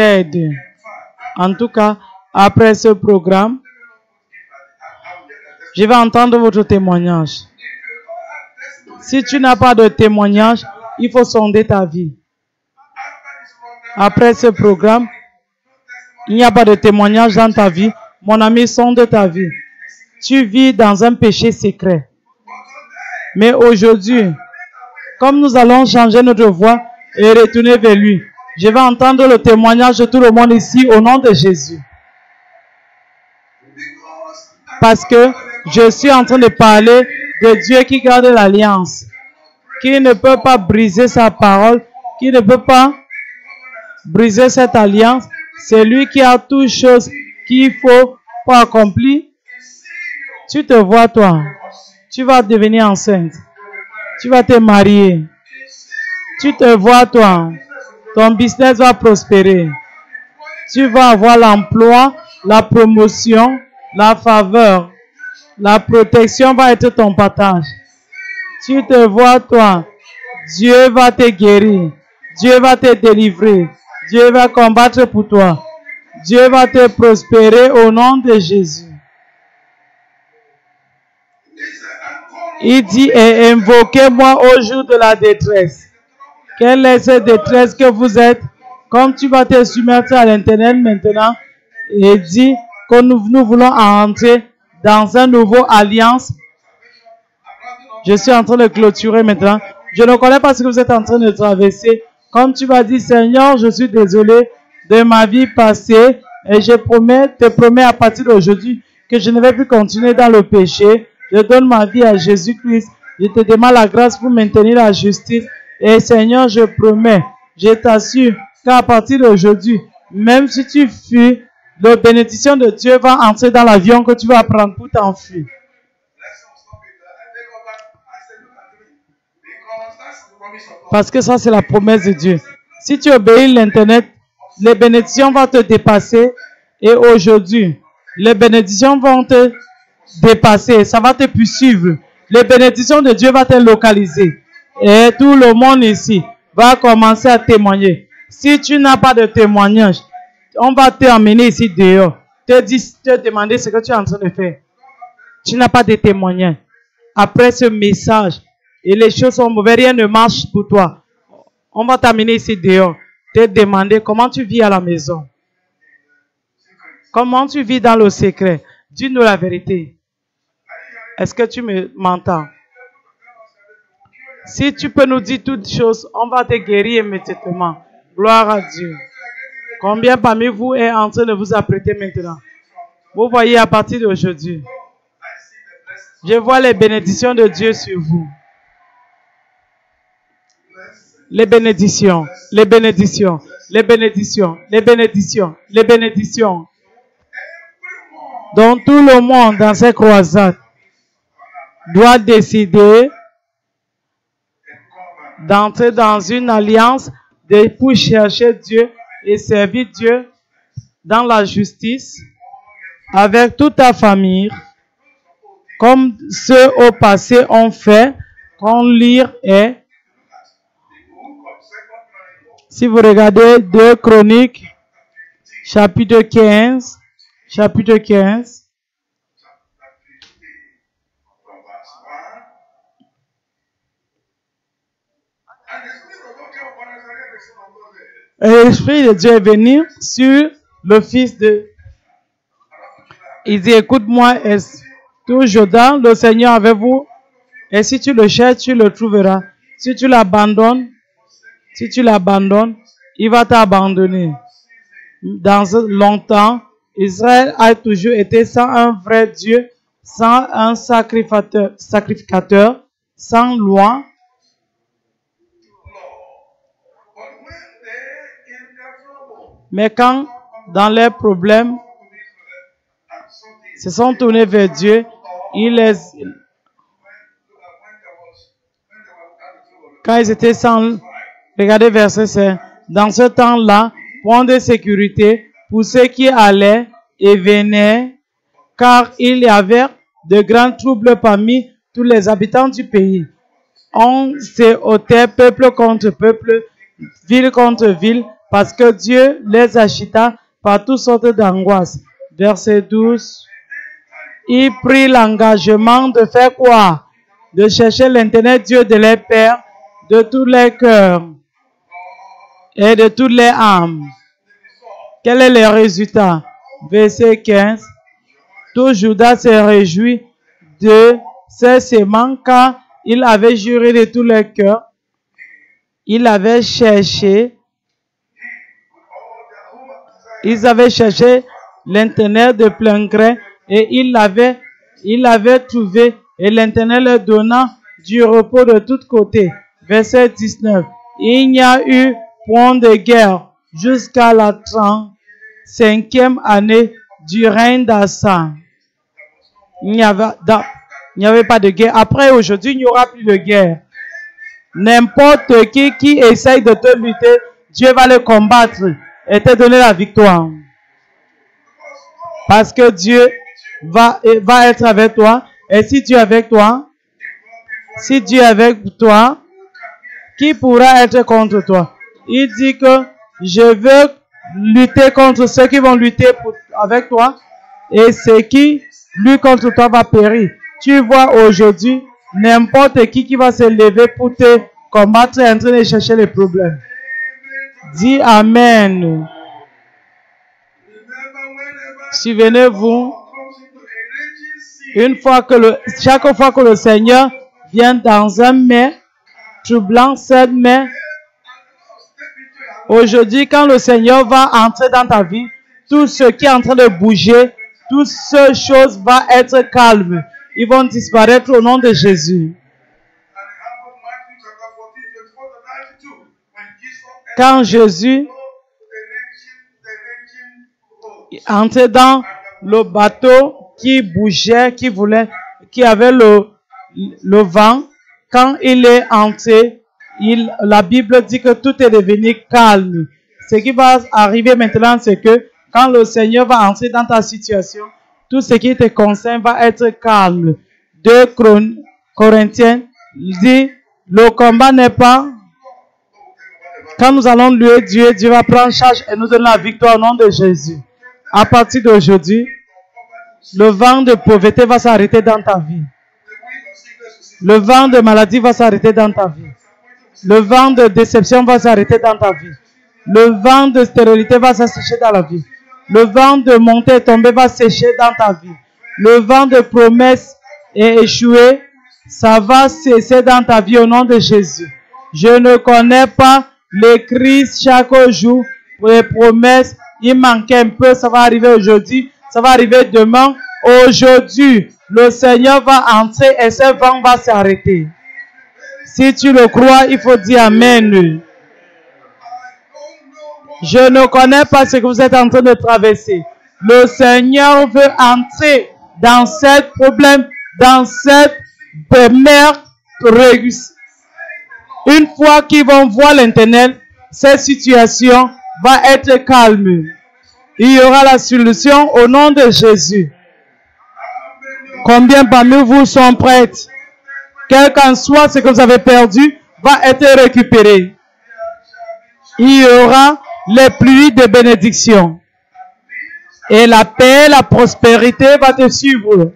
En tout cas, après ce programme, je vais entendre votre témoignage. Si tu n'as pas de témoignage, il faut sonder ta vie. Après ce programme, il n'y a pas de témoignage dans ta vie. Mon ami, sonde ta vie. Tu vis dans un péché secret. Mais aujourd'hui, comme nous allons changer notre voix et retourner vers lui, je vais entendre le témoignage de tout le monde ici au nom de Jésus. Parce que je suis en train de parler de Dieu qui garde l'alliance, qui ne peut pas briser sa parole, qui ne peut pas briser cette alliance. C'est lui qui a toutes choses qu'il faut pour accomplir. Tu te vois, toi, tu vas devenir enceinte, tu vas te marier. Tu te vois, toi, ton business va prospérer. Tu vas avoir l'emploi, la promotion, la faveur, la protection va être ton partage. Tu te vois, toi, Dieu va te guérir, Dieu va te délivrer, Dieu va combattre pour toi, Dieu va te prospérer au nom de Jésus. Il dit, et invoquez-moi au jour de la détresse. Quelle est cette détresse que vous êtes? Comme tu vas te soumettre à l'internet maintenant et dit que nous voulons entrer dans une nouvelle alliance. Je suis en train de clôturer maintenant. Je ne connais pas ce que vous êtes en train de traverser. Comme tu vas dire, Seigneur, je suis désolé de ma vie passée et je te promets à partir d'aujourd'hui que je ne vais plus continuer dans le péché. Je donne ma vie à Jésus-Christ. Je te demande la grâce pour maintenir la justice. Et Seigneur, je promets, je t'assure qu'à partir d'aujourd'hui, même si tu fuis, la bénédiction de Dieu va entrer dans l'avion que tu vas prendre pour t'enfuir. Parce que ça, c'est la promesse de Dieu. Si tu obéis l'Internet, les bénédictions vont te dépasser. Et aujourd'hui, les bénédictions vont te dépasser. Ça va te poursuivre. Les bénédictions de Dieu vont te localiser. Et tout le monde ici va commencer à témoigner. Si tu n'as pas de témoignage, on va te emmener ici dehors. Te demander ce que tu es en train de faire. Tu n'as pas de témoignage. Après ce message, et les choses sont mauvaises, rien ne marche pour toi. On va t'amener ici dehors. Te demander comment tu vis à la maison. Comment tu vis dans le secret. Dis-nous la vérité. Est-ce que tu m'entends? Si tu peux nous dire toutes choses, on va te guérir immédiatement. Gloire à Dieu. Combien parmi vous est en train de vous apprêter maintenant? Vous voyez à partir d'aujourd'hui. Je vois les bénédictions de Dieu sur vous. Les bénédictions, les bénédictions, les bénédictions, les bénédictions, les bénédictions. Donc tout le monde dans ces croisades doit décider d'entrer dans une alliance pour chercher Dieu et servir Dieu dans la justice avec toute ta famille, comme ceux au passé ont fait, qu'on lit et si vous regardez 2 Chroniques, chapitre 15, et l'Esprit de Dieu est venu sur le fils de... Il dit, écoute-moi, tout Jordan, le Seigneur avec vous, et si tu le cherches, tu le trouveras. Si tu l'abandonnes, il va t'abandonner. Dans longtemps, Israël a toujours été sans un vrai Dieu, sans un sacrificateur, sans loi. Mais quand, dans leurs problèmes, se sont tournés vers Dieu, quand ils étaient sans... Regardez verset 5. Dans ce temps-là, point de sécurité pour ceux qui allaient et venaient, car il y avait de grands troubles parmi tous les habitants du pays. On se ôtait peuple contre peuple, ville contre ville, parce que Dieu les agita par toutes sortes d'angoisses. Verset 12. Il prit l'engagement de faire quoi? De chercher l'intérêt Dieu de leurs pères, de tous les cœurs et de toutes les âmes. Quel est le résultat? Verset 15. Tout Judas se réjouit de ses semences car il avait juré de tout leur cœur. Il avait cherché. Ils avaient cherché l'Éternel de plein gré et il l'avait trouvé et l'Éternel leur donna du repos de tous côtés. Verset 19. Il n'y a eu point de guerre jusqu'à la 35e année du règne d'Assa. Il n'y avait pas de guerre. Après aujourd'hui, il n'y aura plus de guerre. N'importe qui essaye de te lutter, Dieu va le combattre et te donner la victoire. Parce que Dieu va être avec toi. Et si Dieu est avec toi, qui pourra être contre toi? Il dit que je veux lutter contre ceux qui vont lutter avec toi et ceux qui luttent contre toi va périr. Tu vois aujourd'hui n'importe qui va se lever pour te combattre et en train de chercher les problèmes. Dis Amen. Souvenez-vous, chaque fois que le Seigneur vient dans un mai troublant, cette mai, aujourd'hui, quand le Seigneur va entrer dans ta vie, tout ce qui est en train de bouger, toutes ces choses vont être calmes. Ils vont disparaître au nom de Jésus. Quand Jésus entrait dans le bateau qui bougeait, qui avait le vent, quand il est entré, la Bible dit que tout est devenu calme. Ce qui va arriver maintenant, c'est que quand le Seigneur va entrer dans ta situation, tout ce qui te concerne va être calme. 2 Corinthiens dit, le combat n'est pas... Quand nous allons louer Dieu, Dieu va prendre charge et nous donner la victoire au nom de Jésus. À partir d'aujourd'hui, le vent de pauvreté va s'arrêter dans ta vie. Le vent de maladie va s'arrêter dans ta vie. Le vent de déception va s'arrêter dans ta vie. Le vent de stérilité va s'assécher dans la vie. Le vent de monter et tomber va sécher dans ta vie. Le vent de promesses et échouer, ça va cesser dans ta vie au nom de Jésus. Je ne connais pas les crises chaque jour, les promesses, il manquait un peu, ça va arriver aujourd'hui, ça va arriver demain. Aujourd'hui, le Seigneur va entrer et ce vent va s'arrêter. Si tu le crois, il faut dire Amen. Je ne connais pas ce que vous êtes en train de traverser. Le Seigneur veut entrer dans ce problème, dans cette mer réussie. Une fois qu'ils vont voir l'Éternel, cette situation va être calme. Il y aura la solution au nom de Jésus. Combien parmi vous sont prêts? Quel qu'en soit ce que vous avez perdu, va être récupéré. Il y aura les pluies de bénédiction. Et la paix, la prospérité va te suivre.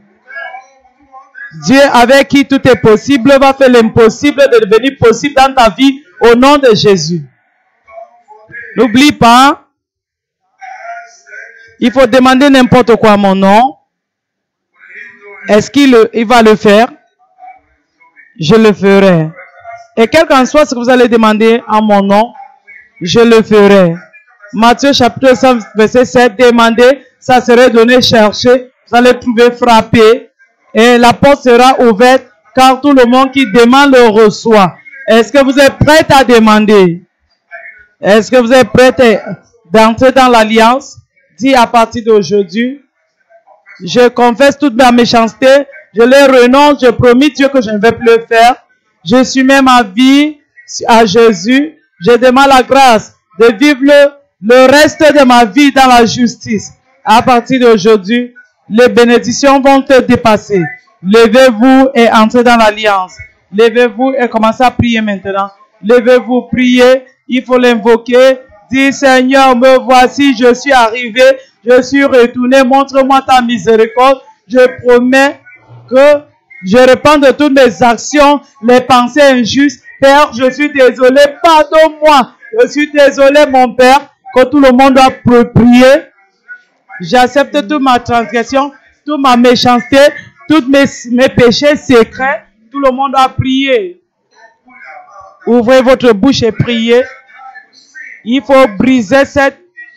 Dieu avec qui tout est possible va faire l'impossible de devenir possible dans ta vie au nom de Jésus. N'oublie pas, il faut demander n'importe quoi à mon nom. Est-ce qu'il va le faire? Je le ferai. Et quel qu'en soit ce que vous allez demander à mon nom, je le ferai. Matthieu chapitre 5 verset 7, demandez, ça serait donné, chercher, vous allez trouver, frapper, et la porte sera ouverte, car tout le monde qui demande le reçoit. Est-ce que vous êtes prêts à demander? Est-ce que vous êtes prêts d'entrer dans l'alliance? Dis à partir d'aujourd'hui, je confesse toute ma méchanceté, je les renonce, je promis Dieu que je ne vais plus le faire. Je soumets ma vie à Jésus. Je demande la grâce de vivre le reste de ma vie dans la justice. À partir d'aujourd'hui, les bénédictions vont te dépasser. Levez-vous et entrez dans l'alliance. Levez-vous et commencez à prier maintenant. Levez-vous, priez. Il faut l'invoquer. Dis, Seigneur, me voici, je suis arrivé. Je suis retourné. Montre-moi ta miséricorde. Je promets que je répands de toutes mes actions, les pensées injustes. Père, je suis désolé. Pardonne-moi. Je suis désolé, mon Père, que tout le monde doit prier. J'accepte toute ma transgression, toute ma méchanceté, tous mes péchés secrets. Tout le monde doit prier. Ouvrez votre bouche et priez. Il faut briser ce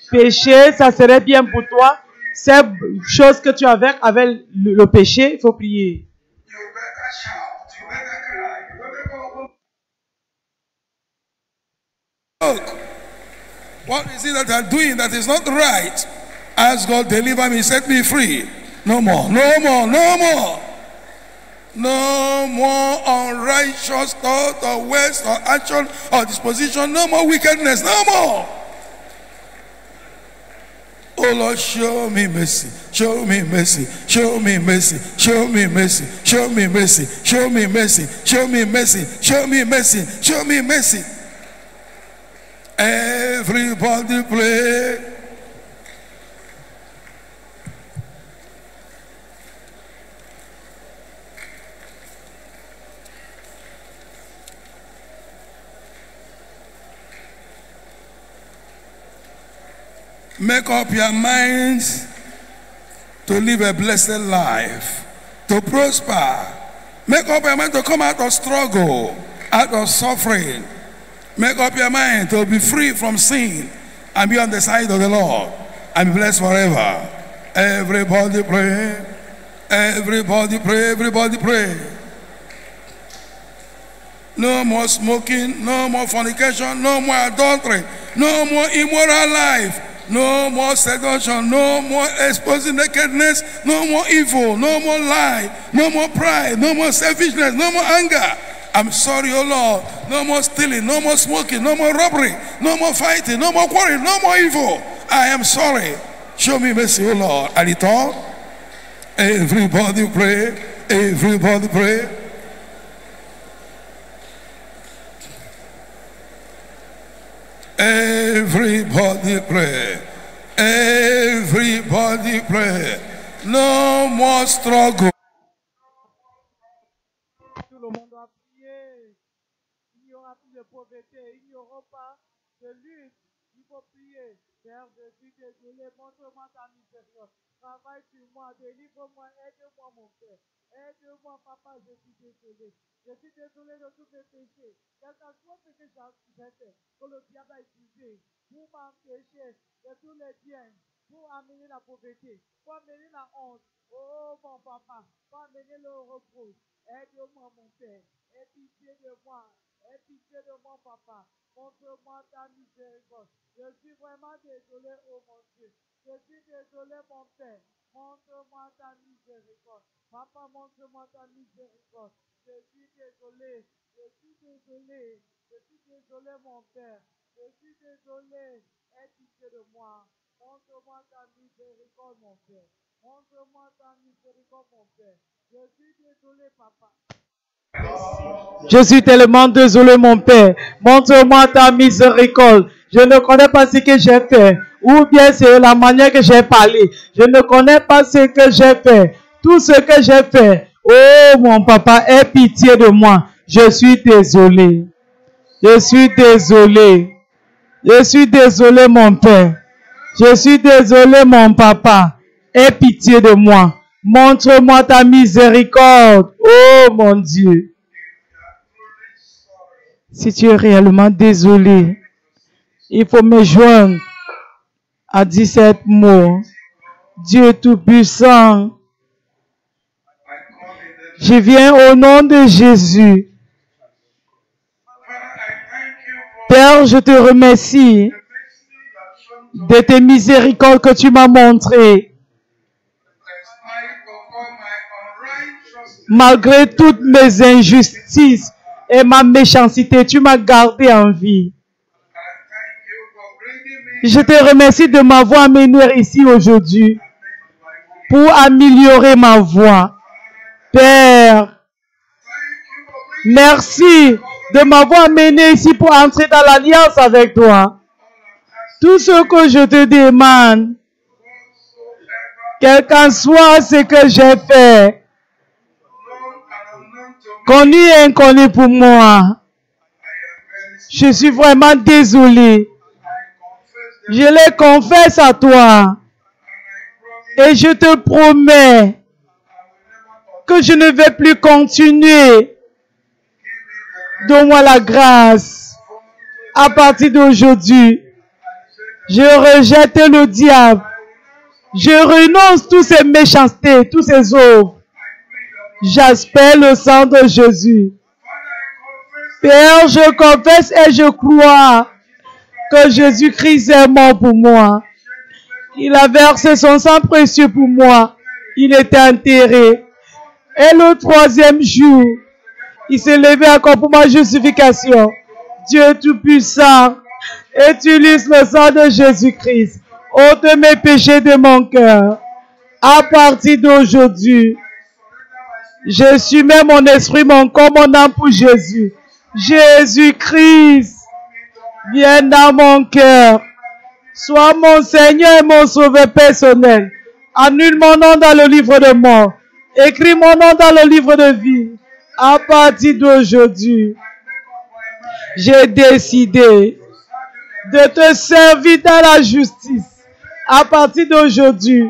péché. Ça serait bien pour toi. Ces choses que tu as avec le péché, il faut prier. Look, what is it that I'm doing that is not right? Ask God, deliver me, set me free. No more, no more, no more. No more unrighteous thought or words or action or disposition. No more wickedness, no more. Oh Lord, show me mercy, show me mercy, show me mercy, show me mercy, show me mercy, show me mercy, show me mercy, show me mercy, show me mercy. Everybody pray. Make up your minds to live a blessed life, to prosper. Make up your mind to come out of struggle, out of suffering. Make up your mind to be free from sin and be on the side of the Lord and be blessed forever. Everybody pray. Everybody pray. Everybody pray. No more smoking, no more fornication, no more adultery, no more immoral life. No more seduction, no more exposing nakedness, no more evil, no more lie, no more pride, no more selfishness, no more anger. I'm sorry, oh Lord. No more stealing, no more smoking, no more robbery, no more fighting, no more quarreling, no more evil. I am sorry. Show me mercy, oh Lord. And it all, everybody pray, everybody pray. Everybody pray. Everybody pray. No more struggle. Tout le monde doit prier. Il n'y aura plus de pauvreté. Il n'y aura pas de lutte. Il faut prier. Père, je suis désolé. Montre-moi ta miséricorde. Travaille sur moi. Délivre-moi. Aide-moi, mon Père. Aide-moi, papa. Je suis désolé. Je suis désolé de tous mes péchés. Quel que soit ce que j'ai fait, que le diable a utilisé pour m'empêcher de tous les biens, pour amener la pauvreté, pour amener la honte. Oh, mon papa, pour amener le reproche. Aide-moi, mon Père. Aie pitié de moi. Aie pitié de mon papa. Montre-moi ta miséricorde. Je suis vraiment désolé, oh mon Dieu. Je suis désolé, mon Père. Montre-moi ta miséricorde. Papa, montre-moi ta miséricorde. Je suis désolé. Je suis désolé. Je suis désolé, mon Père. Je suis désolé. Aie pitié de moi. Montre-moi ta miséricorde, mon Père. Montre-moi ta miséricorde, mon Père. Je suis désolé, papa. Je suis tellement désolé, mon Père. Montre-moi ta miséricorde. Je ne connais pas ce que j'ai fait. Ou bien c'est la manière que j'ai parlé. Je ne connais pas ce que j'ai fait. Tout ce que j'ai fait. Oh, mon papa, aie pitié de moi. Je suis désolé. Je suis désolé. Je suis désolé, mon Père. Je suis désolé, mon papa. Aie pitié de moi. Montre-moi ta miséricorde. Oh, mon Dieu. Si tu es réellement désolé, il faut me joindre à 17 mots. Dieu Tout-Puissant, je viens au nom de Jésus. Père, je te remercie de tes miséricordes que tu m'as montrées. Malgré toutes mes injustices et ma méchanceté, tu m'as gardé en vie. Je te remercie de m'avoir amené ici aujourd'hui pour améliorer ma voix. Père, merci de m'avoir amené ici pour entrer dans l'alliance avec toi. Tout ce que je te demande, quel qu'en soit ce que j'ai fait, connu et inconnu pour moi, je suis vraiment désolé. Je les confesse à toi. Et je te promets que je ne vais plus continuer. Donne-moi la grâce. À partir d'aujourd'hui, je rejette le diable. Je renonce toutes ces méchancetés, tous ces œuvres. J'aspire le sang de Jésus. Père, je confesse et je crois que Jésus-Christ est mort pour moi. Il a versé son sang précieux pour moi. Il était enterré. Et le troisième jour, il s'est levé encore pour ma justification. Dieu Tout-Puissant, utilise le sang de Jésus-Christ. Ôte mes péchés de mon cœur. À partir d'aujourd'hui, je soumets mon esprit, mon corps, mon âme pour Jésus. Jésus-Christ, viens dans mon cœur. Sois mon Seigneur et mon Sauveur personnel. Annule mon nom dans le livre de mort. Écris mon nom dans le livre de vie. À partir d'aujourd'hui, j'ai décidé de te servir dans la justice. À partir d'aujourd'hui,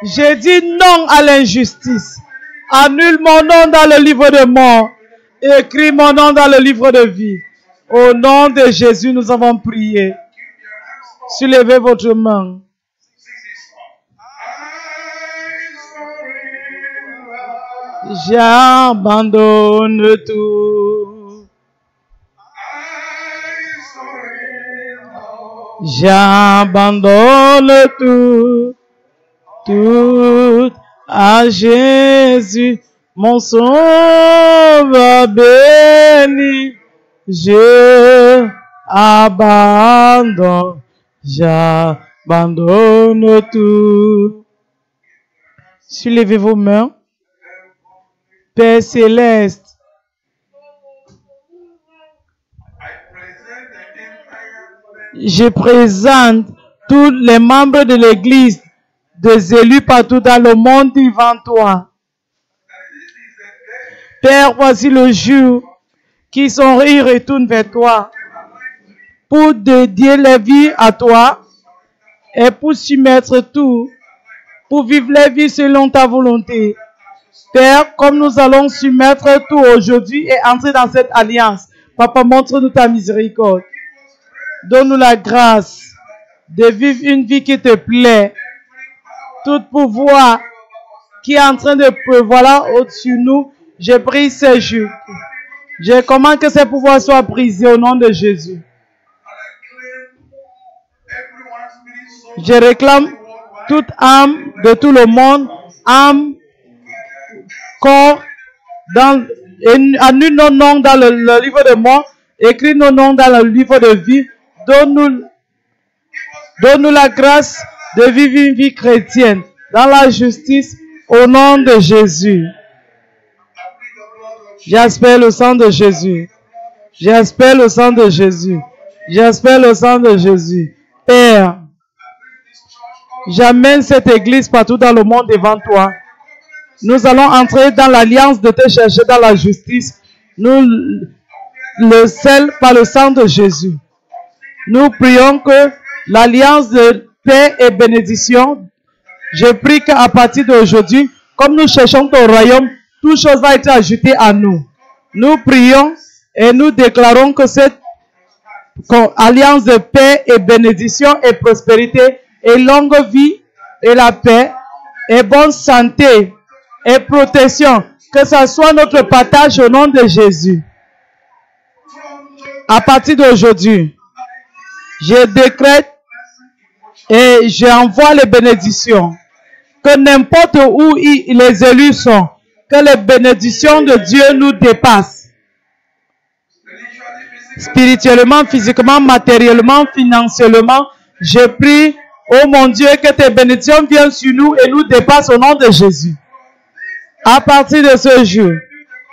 j'ai dit non à l'injustice. Annule mon nom dans le livre de mort. Écris mon nom dans le livre de vie. Au nom de Jésus, nous avons prié. Soulevez votre main. J'abandonne tout. J'abandonne tout. Tout à Jésus, mon sauveur béni. Je abandonne. J'abandonne tout. Soulevez vos mains. Père céleste, je présente tous les membres de l'Église, des élus partout dans le monde devant toi. Père, voici le jour qui sont ils retournent vers toi pour dédier leur vie à toi et pour soumettre tout, pour vivre leur vie selon ta volonté. Père, comme nous allons soumettre tout aujourd'hui et entrer dans cette alliance, Papa, montre-nous ta miséricorde. Donne-nous la grâce de vivre une vie qui te plaît. Tout pouvoir qui est en train de prévaloir au-dessus de nous, je prie ce jour. Je commande que ces pouvoirs soient brisés au nom de Jésus. Je réclame toute âme de tout le monde, âme, corps, annule nos noms dans le livre de mort, écris nos noms dans le livre de vie. Donne-nous la grâce de vivre une vie chrétienne dans la justice au nom de Jésus. J'espère le sang de Jésus. J'espère le sang de Jésus. J'espère le sang de Jésus. Père, j'amène cette église partout dans le monde devant toi. Nous allons entrer dans l'alliance de te chercher dans la justice. Nous le scellons par le sang de Jésus. Nous prions que l'alliance de paix et bénédiction, je prie qu'à partir d'aujourd'hui, comme nous cherchons ton royaume, toute chose va être ajoutée à nous. Nous prions et nous déclarons que cette alliance de paix et bénédiction et prospérité et longue vie et la paix et bonne santé et protection, que ce soit notre partage au nom de Jésus. À partir d'aujourd'hui, je décrète et j'envoie les bénédictions. Que n'importe où les élus sont, que les bénédictions de Dieu nous dépassent. Spirituellement, physiquement, matériellement, financièrement, je prie, oh mon Dieu, que tes bénédictions viennent sur nous et nous dépassent au nom de Jésus. À partir de ce jour,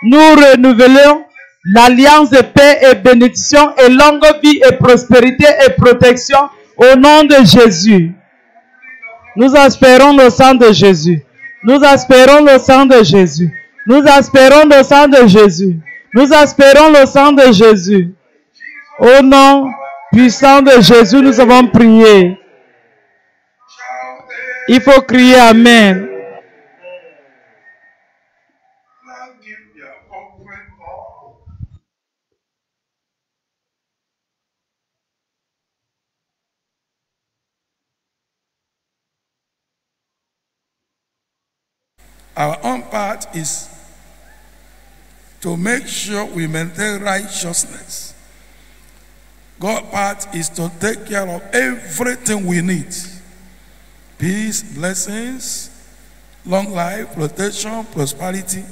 nous renouvelons l'alliance de paix et bénédiction et longue vie et prospérité et protection au nom de Jésus. Nous espérons le sang de Jésus. Nous espérons le sang de Jésus. Nous espérons le sang de Jésus. Nous espérons le sang de Jésus. Au nom puissant de Jésus, nous avons prié. Il faut crier Amen. Our own part is to make sure we maintain righteousness. God's part is to take care of everything we need. Peace, blessings, long life, protection, prosperity.